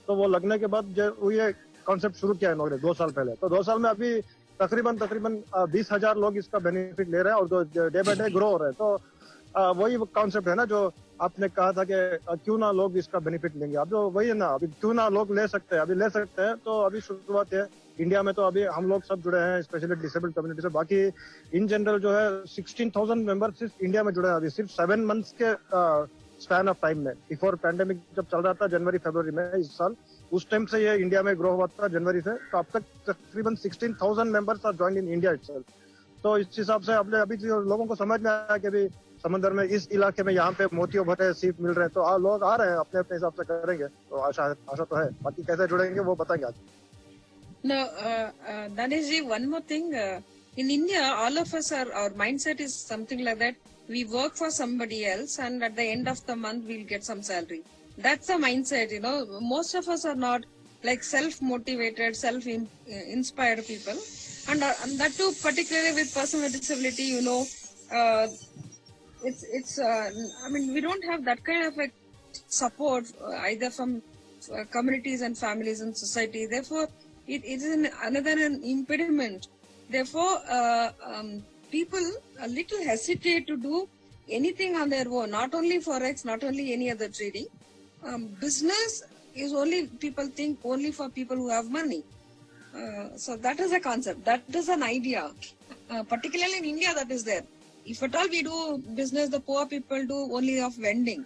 तो वो लगने के बाद ये कॉन्सेप्ट शुरू किया इन्होंने 2 साल पहले। तो 2 साल में अभी तकरीबन 20,000 लोग इसका बेनिफिट ले रहे हैं और जो डे बाय डे ग्रो हो रहे हैं। तो वही कॉन्सेप्ट है ना जो आपने कहा था कि क्यों ना लोग इसका बेनिफिट लेंगे। अब जो वही है ना, अभी क्यों ना लोग ले सकते हैं, अभी ले सकते हैं। तो अभी शुरुआत है इंडिया में, तो अभी हम लोग सब जुड़े हैं स्पेशली डिसेबल्ड कम्युनिटी से। बाकी इन जनरल जो है 16,000 मेंबर सिर्फ इंडिया में जुड़े हैं अभी, सिर्फ 7 मंथ्स के स्पैन ऑफ टाइम में। बिफोर पैंडेमिक जब चल रहा था जनवरी फरवरी में इस साल, उस टाइम से ये इंडिया में ग्रो हुआ था जनवरी से। तो अब तक तकरीबन 16,000 members are join in India itself. तो इस हिसाब से अपने अभी लोगों को समझ में आया कि भी समंदर में इस इलाके में यहाँ पे मोतियों भरे सीप मिल रहे हैं, तो लोग आ रहे हैं, अपने अपने हिसाब से करेंगे। तो आशा तो है, बाकी कैसे जुड़ेंगे वो बताएंगे आज। No, Danish ji, one more thing. In India, all of us our mindset is something like that. We work for somebody else, and at the end of the month, we'll get some salary. That's the mindset, you know. Most of us are not like self-motivated, self-inspired people, and that too, particularly with person with disability, you know. I mean, we don't have that kind of a support either from communities and families and society. Therefore, it is another impediment. Therefore, people a little hesitate to do anything on their own. Not only forex, not only any other trading. Business is only, people think only for people who have money. So that is a concept. That is an idea. Particularly in India, that is there. If at all we do business, the poor people do only of vending.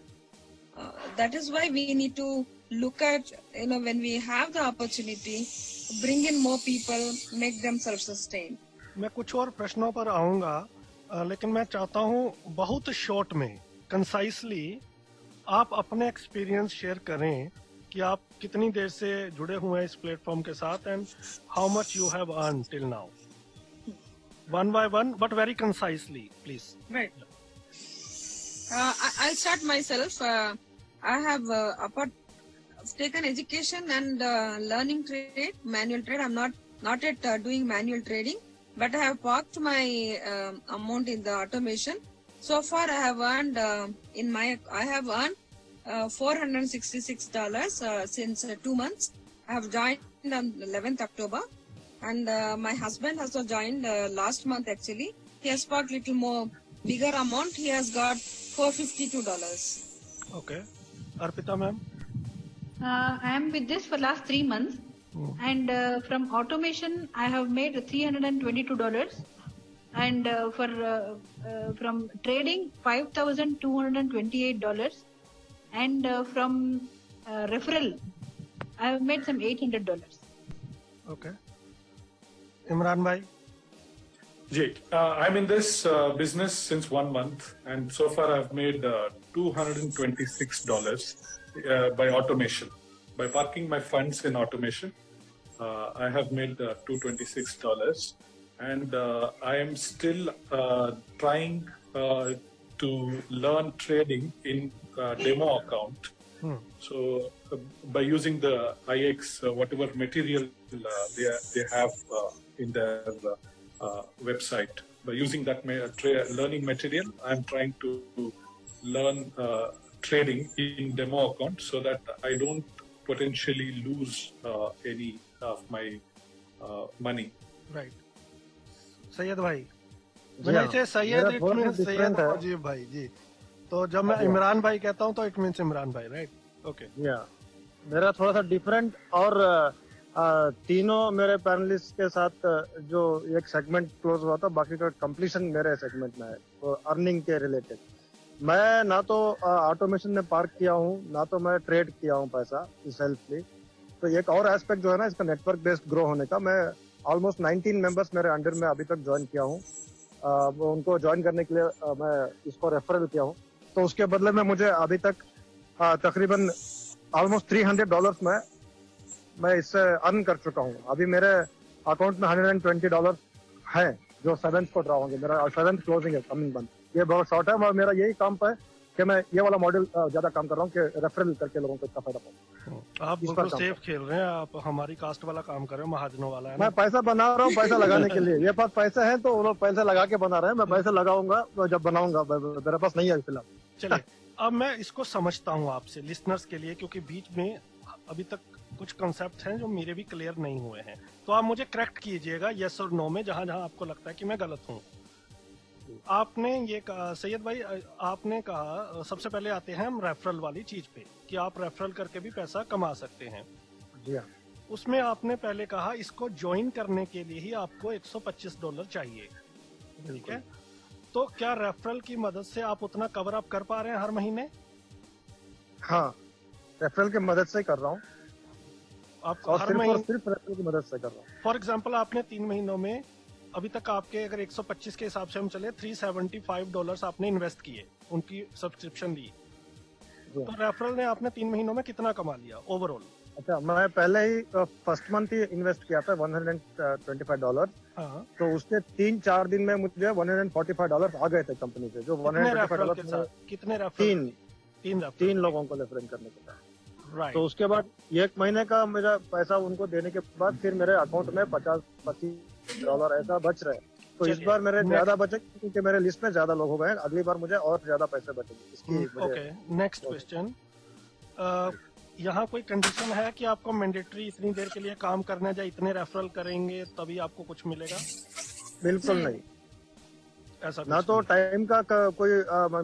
That is why we need to look at, you know, when we have the opportunity, bring in more people, make them self-sustained. मैं कुछ और प्रश्नों पर आऊंगा, लेकिन मैं चाहता हूं बहुत शॉर्ट में, कंसाइसली आप अपने एक्सपीरियंस शेयर करें कि आप कितनी देर से जुड़े हुए हैं इस प्लेटफॉर्म के साथ, and how much you have earn till now, one by one, but very concisely, please. Right. I'll start myself. I have taken education and learning trade, manual trade. I'm not yet doing manual trading, but I have parked my amount in the automation. So far, I have earned $466 since 2 months. I have joined on 11th October. And my husband has joined last month actually. He has parked little more bigger amount. He has got $452. Okay. Arpita ma'am? I am with this for last 3 months. And from automation, I have made $322. And from trading, $5,228. And from referral, I have made some $800. Okay. Imran bhai? I'm in this business since 1 month, and so far I've made $226 by automation. By parking my funds in automation, I have made $226, and I am still trying to learn trading in demo account. So by using the IX, whatever material they have in their website. By using that learning material, I'm trying to learn trading in demo account so that I don't potentially lose any of my money. Right Syed भाई जी मैंने हाँ, इसे सैयद मेरा it थोड़ा सा means Syed different है। फौजी भाई जी, तो जब मैं इमरान भाई कहता हूँ तो इट मींस इमरान भाई, राइट? ओके या मेरा थोड़ा सा डिफरेंट और तीनों मेरे पैनलिस्ट के साथ जो एक सेगमेंट क्लोज हुआ था, बाकी का कंप्लीशन मेरे सेगमेंट में है, तो अर्निंग के रिलेटेड। मैं ना तो ऑटोमेशन में पार्क किया हूँ, ना तो मैं ट्रेड किया हूँ पैसा सेल्फली। तो एक और एस्पेक्ट जो है ना इसका नेटवर्क बेस्ड ग्रो होने का, मैं ऑलमोस्ट 19 मेंबर्स मेरे अंडर में अभी तक ज्वाइन किया हूँ। उनको ज्वाइन करने के लिए मैं इसको रेफरल किया हूँ, तो उसके बदले में मुझे अभी तक तकरीबन ऑलमोस्ट $300 में मैं इससे अर्न कर चुका हूँ। अभी मेरे अकाउंट में $120 है जो 7th को ड्रा होंगे। मेरा 7th क्लोजिंग है कमिंग मंथ। ये बहुत शॉर्ट है और मेरा यही काम है कि मैं ये वाला मॉडल ज्यादा काम कर रहा हूँ कि रेफरल करके लोगों को इसका फायदा पाऊँ। आप बिल्कुल सेफ खेल रहे हैं, आप हमारी कास्ट वाला काम कर रहे हो, महाजनों वाला है ना? मैं पैसा बना रहा हूँ पैसा लगाने के लिए। ये पास पैसे हैं तो वो लोग पैसे लगा के बना रहे हैं, मैं पैसे लगाऊंगा जब बनाऊंगा, मेरे पास नहीं है फिलहाल। चलिए अब मैं इसको समझता हूँ आपसे लिसनर्स के लिए, क्योंकि बीच में अभी तक कुछ कॉन्सेप्ट हैं जो मेरे भी क्लियर नहीं हुए हैं, तो आप मुझे करेक्ट कीजिएगा यस और नो में, जहां जहां आपको लगता है कि मैं गलत हूँ। आपने ये कहा सैयद भाई, आपने कहा सबसे पहले आते हैं हम रेफरल वाली चीज पे कि आप रेफरल करके भी पैसा कमा सकते हैं। जी हाँ, उसमें आपने पहले कहा इसको ज्वाइन करने के लिए ही आपको $125 चाहिए, ठीक है? तो क्या रेफरल की मदद से आप उतना कवर अप कर पा रहे हैं हर महीने? हाँ, रेफरल की मदद से कर रहा हूँ, आप और हर सिर्फ महीने रेफरल की मदद से कर रहा हूँ। फॉर एग्जाम्पल आपने 3 महीनों में अभी तक आपके अगर 125 के हिसाब से हम चले $375 आपने इन्वेस्ट किए, उनकी सब्सक्रिप्शन ली, जी। तो रेफरल ने आपने 3 महीनों में कितना कमा लिया ओवरऑल? अच्छा, मैं पहले ही फर्स्ट मंथ ही इन्वेस्ट किया था $125, हाँ, तो उसके 3-4 दिन में मुझे $145 आ गए थे कंपनी से, जो कितने रेफरल के $125 साथ? कितने रेफरल? तीन रेफरल। 3 लोगों को रेफरेंस करने के बाद। राइट। तो उसके बाद 1 महीने का मेरा पैसा उनको देने के बाद फिर मेरे अकाउंट में $50-25 ऐसा बच रहे। तो इस चलिए, बार मेरे next- ज्यादा बचे क्योंकि मेरे लिस्ट में ज्यादा लोग हो गए। अगली बार मुझे और ज्यादा पैसे बचेंगे इसकी मुझे- ओके, नेक्स्ट क्वेश्चन। यहाँ कोई कंडीशन है कि आपको मैंडेटरी इतनी देर के लिए काम करना है, या इतने रेफरल करेंगे तभी आपको कुछ मिलेगा? बिल्कुल नहीं, ऐसा ना कुछ तो नहीं। टाइम का कोई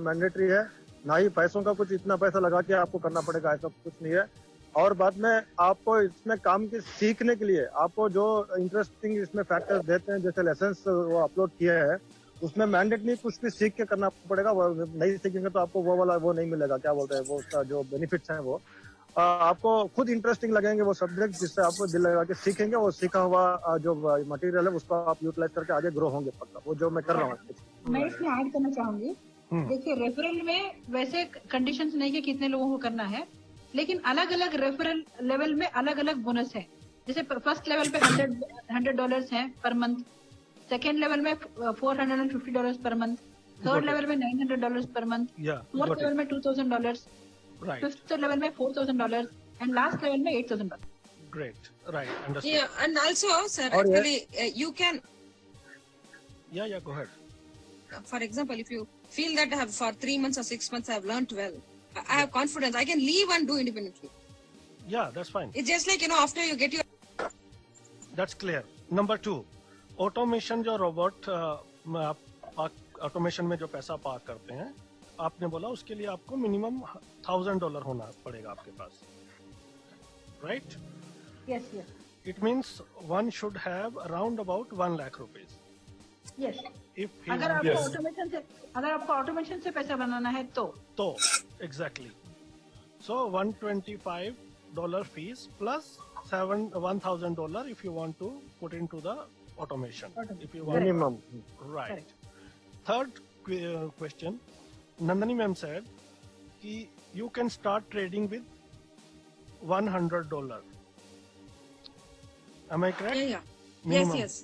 मैंडेटरी है, ना ही पैसों का कुछ इतना पैसा लगा के आपको करना पड़ेगा, ऐसा कुछ नहीं है। और बाद में आपको इसमें काम के सीखने के लिए आपको जो इंटरेस्टिंग इसमें फैक्टर्स देते हैं, जैसे लेसन्स वो अपलोड किए हैं, उसमें मैंडेटली कुछ भी सीख के करना पड़ेगा। वो नहीं सीखेंगे तो आपको वो वाला वो नहीं मिलेगा, क्या बोलते हैं वो, उसका जो बेनिफिट्स हैं वो आपको खुद इंटरेस्टिंग लगेंगे वो सब्जेक्ट, जिससे आपको दिल लगा के सीखेंगे। वो सीखा हुआ जो मटेरियल है उसको आप यूटिलाइज करके आगे ग्रो होंगे पक्का, वो जो मैं कर रहा हूँ। मैं इसमें ऐड करना चाहूंगी। देखिए, रेफरल में वैसे कंडीशंस नहीं कि कितने लोगों को करना है, लेकिन अलग अलग रेफरल लेवल में अलग अलग बोनस है। जैसे फर्स्ट लेवल पे $100 है पर मंथ, सेकेंड लेवल में $450 पर मंथ, थर्ड लेवल में $900 पर मंथ, फोर्थ लेवल में $2,000, फिफ्थ लेवल में $4,000 एंड लास्ट लेवल में $8,000। Great, right, understood. Yeah, and also, sir, Or actually, you can, Yeah, go ahead. for example, if you feel that I have for 3 months or 6 months I have learned well, I have confidence, I can leave and do independently. Yeah, that's fine. It's just like, after you get your That's clear. Number 2, automation जो robot automation में जो पैसा park करते हैं, आपने बोला उसके लिए आपको मिनिमम $1,000 होना पड़ेगा आपके पास, right? Yes yes It means one should have around about 1 lakh rupees. Yes. If he अगर wants- आपको ऑटोमेशन से पैसा बनाना है तो exactly. So $125 fees plus $1,000 if you want to put into the automation. If you want, minimum. right. Correct. Third question, Nandani ma'am said कि you can start trading with $100. Am I correct? yeah. Minimum. Yes.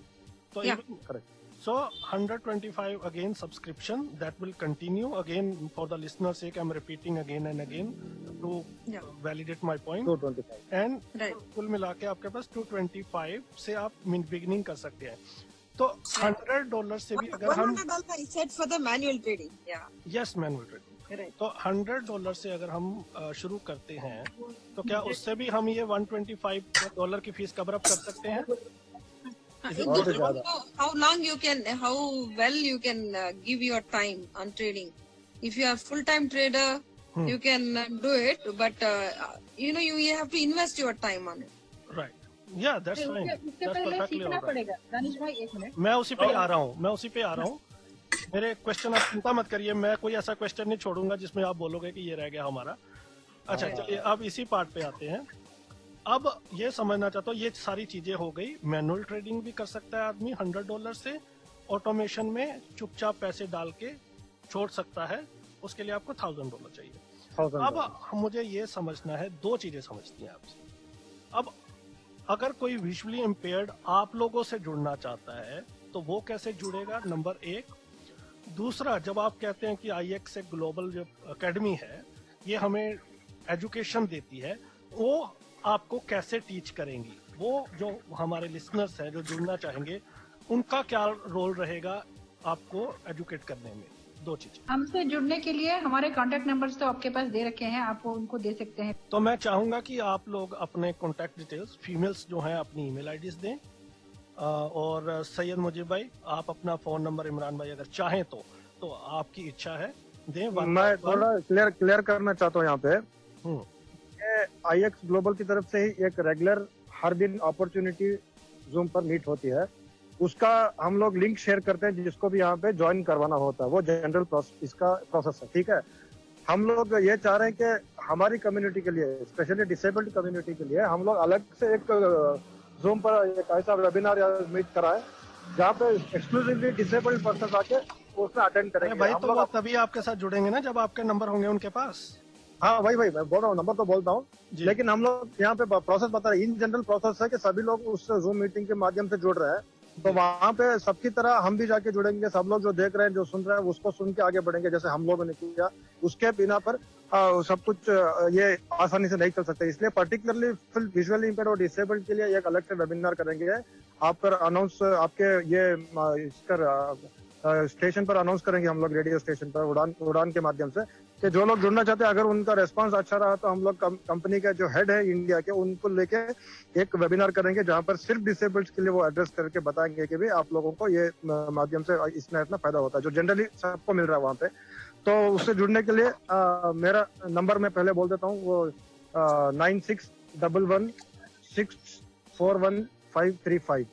So Yeah. Correct. So 125 again subscription that will continue again. For the listener's sake, I'm repeating again and again. To Yeah. Validate my point 225. And Right. कुल मिला के आपके पास 225 से आप beginning कर सकते हैं. तो $100 से भी अगर हम $100 is set for the manual trading. Yeah. Yes manual trading, Right. तो $100 से अगर हम शुरू करते हैं तो क्या उससे भी हम ये $125 की फीस कवर अप कर सकते हैं? It बहुत depends ज्यादा. on how long you can, how well you can give your time on trading. If you are full-time trader, you can do it, but you have to invest your time on it. Right, या that's fine, उसके that's पहले perfectly सीखना alright. पड़ेगा. दानिश भाई एक minute. मैं उसी पे आ रहा हूँ. मेरे क्वेश्चन आप चिंता मत करिए, मैं कोई ऐसा क्वेश्चन नहीं छोड़ूंगा जिसमें आप बोलोगे कि ये रह गया हमारा. अच्छा चलिए अब इसी पार्ट पे आते हैं. अब ये समझना चाहता हूँ, ये सारी चीजें हो गई. मैनुअल ट्रेडिंग भी कर सकता है आदमी $100 से, ऑटोमेशन में चुपचाप पैसे डाल के छोड़ सकता है, उसके लिए आपको $1000 चाहिए. अब मुझे ये समझना है, दो चीजें समझती हैं आपसे. अब अगर कोई विजुअली इम्पेयर्ड आप लोगों से जुड़ना चाहता है तो वो कैसे जुड़ेगा, नंबर एक. दूसरा, जब आप कहते हैं कि IX एक ग्लोबल जो एकेडमी है ये हमें एजुकेशन देती है, वो आपको कैसे टीच करेंगी? वो जो हमारे लिसनर्स हैं जो जुड़ना चाहेंगे उनका क्या रोल रहेगा आपको एजुकेट करने में? दो चीजें. हमसे जुड़ने के लिए हमारे कांटेक्ट नंबर्स तो आपके पास दे रखे हैं, आप उनको दे सकते हैं. तो मैं चाहूंगा कि आप लोग अपने कॉन्टेक्ट डिटेल्स, फीमेल्स जो हैं अपनी ईमेल आईडीज दें, और सैयद मुजीब भाई आप अपना फोन नंबर, इमरान भाई अगर चाहें तो आपकी इच्छा है दें. मैं थोड़ा क्लियर करना चाहता हूँ यहाँ पे. हम्म, IX ग्लोबल की तरफ से ही एक रेगुलर हर दिन अपॉर्चुनिटी जूम पर मीट होती है, उसका हम लोग लिंक शेयर करते हैं जिसको भी यहाँ पे ज्वाइन करवाना होता है. वो जनरल इसका प्रोसेस है, ठीक है. हम लोग ये चाह रहे हैं कि हमारी कम्युनिटी के लिए, स्पेशली डिसेबल्ड कम्युनिटी के लिए, हम लोग अलग से एक जूम पर एक ऐसा वेबिनार या मीट कराए जहाँ पे एक्सक्लूसिवली डिसेबल्ड पर्सन आके उसमें अटेंड करेंगे. भाई हम तो लोग वो तभी आपके साथ जुड़ेंगे ना जब आपके नंबर होंगे उनके पास. हाँ भाई मैं बोल रहा हूँ, नंबर तो बोलता हूँ, जी. लेकिन हम लोग यहाँ पे प्रोसेस बता रहे हैं. इन जनरल प्रोसेस है कि सभी लोग उस जूम मीटिंग के माध्यम से जुड़ रहे हैं, तो वहाँ पे सबकी तरह हम भी जाके जुड़ेंगे. सब लोग जो देख रहे हैं, जो सुन रहे हैं, उसको सुन के आगे बढ़ेंगे जैसे हम लोगों ने किया. उसके बिना पर सब कुछ ये आसानी से नहीं चल सकते. इसलिए पर्टिकुलरली विजुअली इम्पेयर्ड और डिसेबल्ड के लिए एक अलग से वेबिनार करेंगे. आप पर अनाउंस आपके ये इसकर स्टेशन पर अनाउंस करेंगे हम लोग, रेडियो स्टेशन पर उड़ान के माध्यम से, कि जो लोग जुड़ना चाहते हैं, अगर उनका रेस्पॉन्स अच्छा रहा तो हम लोग कंपनी के जो हेड है इंडिया के, उनको लेके एक वेबिनार करेंगे जहां पर सिर्फ डिसेबल्ड के लिए वो एड्रेस करके बताएंगे कि भाई आप लोगों को ये माध्यम से इसमें इतना फायदा होता है जो जनरली सबको मिल रहा है वहाँ पे. तो उससे जुड़ने के लिए मेरा नंबर मैं पहले बोल देता हूँ, वो 9611641535.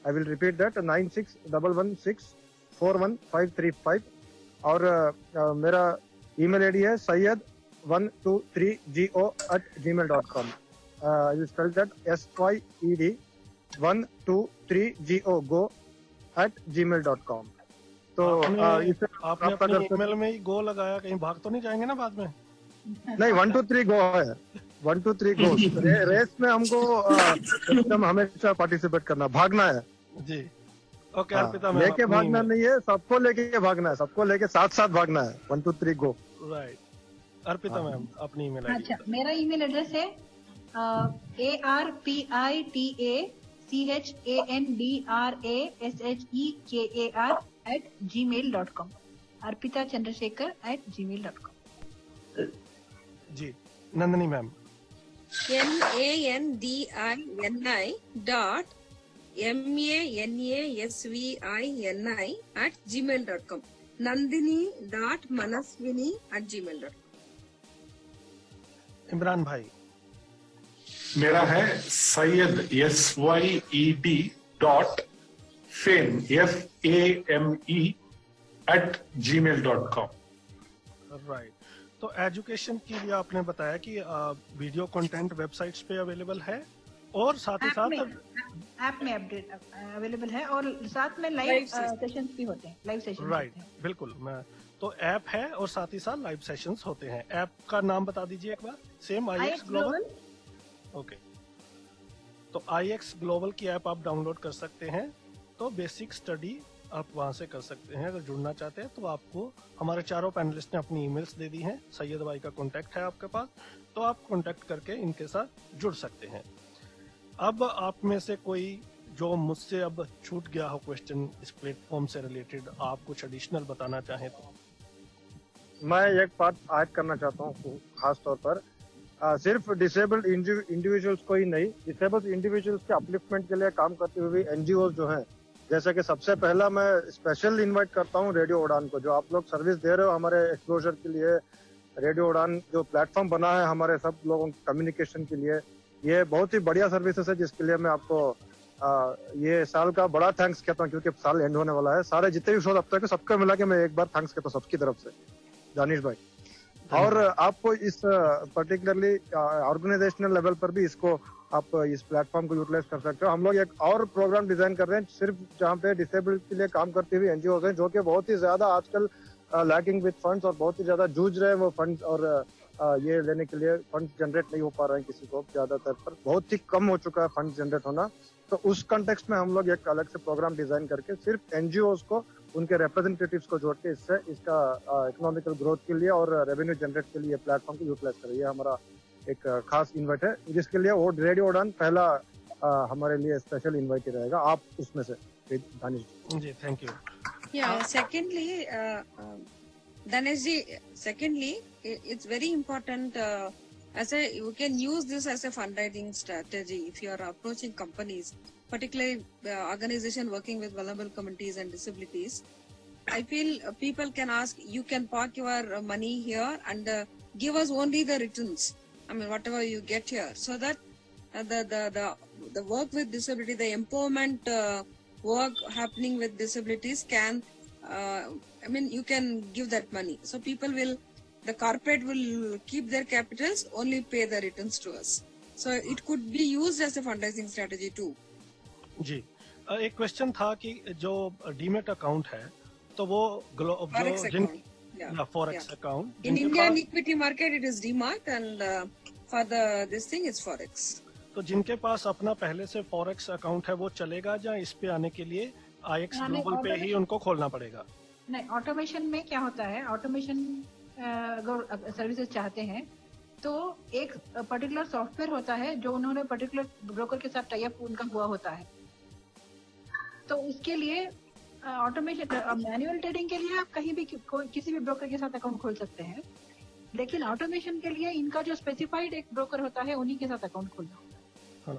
I will repeat that, 9611641535. और मेरा ईमेल आईडी है syed123go@gmail.com. I will spell that SYED 123go@gmail.com. तो इसे आपने अपनी ईमेल में ही गो लगाया, कहीं भाग तो नहीं जाएंगे ना बाद में? नहीं, 1 2 3 गो है, 1 2 3 गो. रेस में हमको एकदम हमेशा पार्टिसिपेट करना, भागना है जी. ओके अर्पिता मैम, लेके भागना नहीं है, सबको लेके भागना है, सबको लेके साथ साथ भागना है. 1 2 3 गो. राइट. अर्पिता मैम अपनी ईमेल आईडी. अच्छा, मेरा ईमेल एड्रेस है arpitandrandrashekar@gmail.com. arpitachandrasekhar@gmail.com. जी. Nandini ma'am. NandiniManasvini@gmail.com. Nandini.manasvini@gmail.com. Imran भाई. मेरा है सैयद SYED.fame FAME@gmail.com. राइट. तो एजुकेशन के लिए आपने बताया कि वीडियो कंटेंट वेबसाइट्स पे अवेलेबल है और साथ ही साथ ऐप में अपडेट अवेलेबल है, और साथ में लाइव सेशंस भी होते हैं. लाइव सेशंस राइट, बिल्कुल. मैं तो ऐप है और साथ ही साथ लाइव सेशंस होते हैं. ऐप का नाम बता दीजिए एक बार. Same IX global. ओके. तो IX ग्लोबल की ऐप आप डाउनलोड कर सकते हैं. तो बेसिक स्टडी आप वहां से कर सकते हैं। अगर जुड़ना चाहते हैं तो आपको हमारे चारों पैनलिस्ट ने अपनी ईमेल्स दे दी हैं, सैयद भाई का कांटेक्ट है आपके पास, तो आप कांटेक्ट करके इनके साथ जुड़ सकते हैं। अब आप में से कोई जो मुझसे अब छूट गया हो क्वेश्चन इस प्लेटफॉर्म से रिलेटेड, आप कुछ एडिशनल बताना चाहें तो। मैं एक बात ऐड करना चाहता हूँ खास तौर पर, सिर्फ डिसेबल्ड इंडिविजुअल्स को ही नहीं, डिसेबल्ड इंडिविजुअल्स के अपलिफ्टमेंट के लिए काम करते हुए एनजीओ जो हैं, जैसे कि सबसे पहला मैं स्पेशल इनवाइट करता हूँ रेडियो उड़ान को, जो आप लोग सर्विस दे रहे हो हमारे एक्सप्लोजर के लिए। रेडियो उड़ान जो प्लेटफॉर्म बना है हमारे सब लोगों के कम्युनिकेशन के लिए, ये बहुत ही बढ़िया सर्विसेज है, जिसके लिए मैं आपको ये साल का बड़ा थैंक्स कहता हूँ, क्योंकि साल एंड होने वाला है। सारे जितने भी शोध अब तक सबको मिला के मैं एक बार थैंक्स कहता हूँ सबकी तरफ से, दानिश भाई। और आपको इस पर्टिकुलरली ऑर्गेनाइजेशनल लेवल पर भी इसको आप इस प्लेटफॉर्म को यूटिलाइज कर सकते हो। हम लोग एक और प्रोग्राम डिजाइन कर रहे हैं सिर्फ जहाँ पे डिसेबल्ड के लिए काम करते हुए एनजीओ हैं, जो कि बहुत ही ज्यादा आजकल लैकिंग विद फंड्स और बहुत ही ज्यादा जूझ रहे हैं वो फंड्स, और ये लेने के लिए फंड्स जनरेट नहीं हो पा रहे हैं किसी को, ज्यादातर पर बहुत ही कम हो चुका है फंड्स जनरेट होना। तो उस कंटेक्स्ट में हम लोग एक अलग से प्रोग्राम डिजाइन करके सिर्फ एनजीओज को, उनके रिप्रेजेंटेटिव्स को जोड़ के इससे इसका इकोनॉमिकल ग्रोथ के लिए और रेवेन्यू जनरेट के लिए प्लेटफॉर्म को यूटिलाइज करें। ये हमारा एक खास इन्वाइट है, जिसके लिए वो रेडियो उड़ान पहला हमारे लिए स्पेशल इन्वाइट रहेगा। आप उसमें से Danish ji, thank you. Yeah, secondly, it's very important you can use this as a fundraising strategy if you are approaching companies, particularly organization working with vulnerable communities and disabilities. I feel people can ask, you can park your money here and give us only the returns. I mean, whatever you get here, so that the work with disability, the empowerment work happening with disabilities can, you can give that money. So people will, the corporate will keep their capitals, only pay the returns to us. So it could be used as a fundraising strategy too. जी, एक question था कि जो demat account है तो वो forex account in Indian equity market it is demat and for this thing is forex. तो जिनके पास अपना पहले से फॉरेक्स अकाउंट है वो चलेगा, या इस पे आने के लिए आईएक्स ग्लोबल पे ही उनको खोलना पड़ेगा? नहीं, ऑटोमेशन में क्या होता है, ऑटोमेशन अगर सर्विसेज चाहते हैं तो एक पर्टिकुलर सॉफ्टवेयर होता है जो उन्होंने पर्टिकुलर ब्रोकर के साथ टाई अप उनका हुआ होता है। तो उसके लिए ऑटोमेशन, मैनुअल ट्रेडिंग के लिए आप कहीं भी किसी भी ब्रोकर के साथ अकाउंट खोल सकते हैं, लेकिन ऑटोमेशन के लिए इनका जो स्पेसिफाइड एक ब्रोकर होता है उन्हीं के साथ अकाउंट खोलना होता है।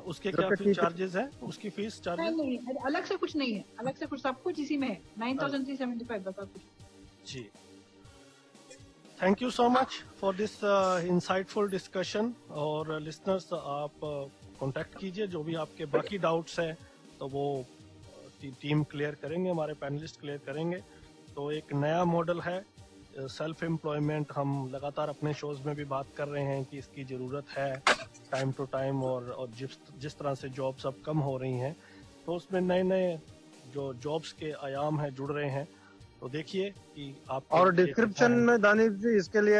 उसके क्या फीस चार्जेस हैं? उसकी फीस चार्जेस नहीं, अलग से कुछ नहीं है, अलग से कुछ, सब कुछ इसी में है। 9375 बता कुछ। जी, thank you so much for this insightful discussion. और लिसनर्स, आप कांटेक्ट कीजिए, जो भी आपके बाकी डाउट्स हैं तो वो टीम क्लियर करेंगे, हमारे पैनलिस्ट क्लियर करेंगे। तो एक नया मॉडल है सेल्फ एम्प्लॉयमेंट, हम लगातार अपने शोज में भी बात कर रहे हैं कि इसकी ज़रूरत है टाइम टू टाइम, और जिस तरह से जॉब्स अब कम हो रही हैं तो उसमें नए नए जो जॉब्स के आयाम हैं जुड़ रहे हैं। तो देखिए कि आप, और डिस्क्रिप्शन में दानिश जी इसके लिए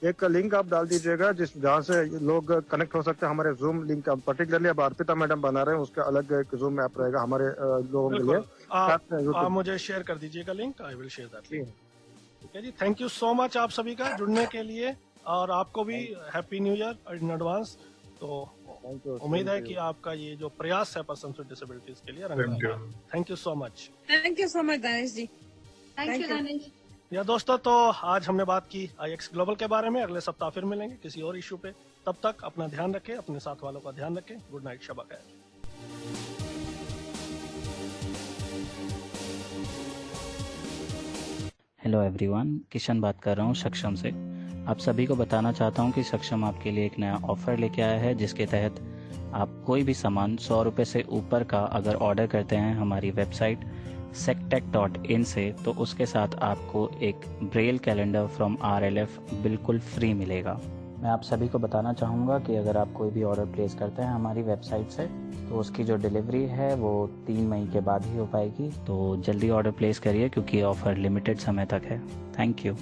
एक लिंक आप डाल दीजिएगा जहाँ से लोग कनेक्ट हो सकते हैं हमारे जूम लिंक। पर्टिकुलरली अब अर्पिता मैडम बना रहे हैं, उसका अलग एक जूम ऐप रहेगा हमारे लोगों के लिए। आप मुझे शेयर कर दीजिएगा link, I will share that link. ठीक है जी, थैंक यू सो मच आप सभी का जुड़ने के लिए, और आपको भी happy new year in advance. तो उम्मीद है कि आपका ये जो प्रयास है पर्सन विद डिसेबिलिटीज के लिए thank you so much. Thank you so much Danish ji. Thank you Danish. या दोस्तों, तो आज हमने बात की आईएक्स ग्लोबल के बारे में। अगले सप्ताह फिर मिलेंगे किसी और इशू पे। तब तक अपना ध्यान रखें, अपने साथ वालों का ध्यान रखें। गुड नाइट, शब खैर। हेलो एवरीवन, किशन बात कर रहा हूँ सक्षम से। आप सभी को बताना चाहता हूँ कि सक्षम आपके लिए एक नया ऑफर लेके आया है, जिसके तहत आप कोई भी सामान 100 रुपये से ऊपर का अगर ऑर्डर करते हैं हमारी वेबसाइट sectech.in से, तो उसके साथ आपको एक ब्रेल कैलेंडर फ्रॉम RLF बिल्कुल फ्री मिलेगा। मैं आप सभी को बताना चाहूँगा कि अगर आप कोई भी ऑर्डर प्लेस करते हैं हमारी वेबसाइट से, तो उसकी जो डिलीवरी है वो 3 मई के बाद ही हो पाएगी। तो जल्दी ऑर्डर प्लेस करिए, क्योंकि ऑफ़र लिमिटेड समय तक है। Thank you.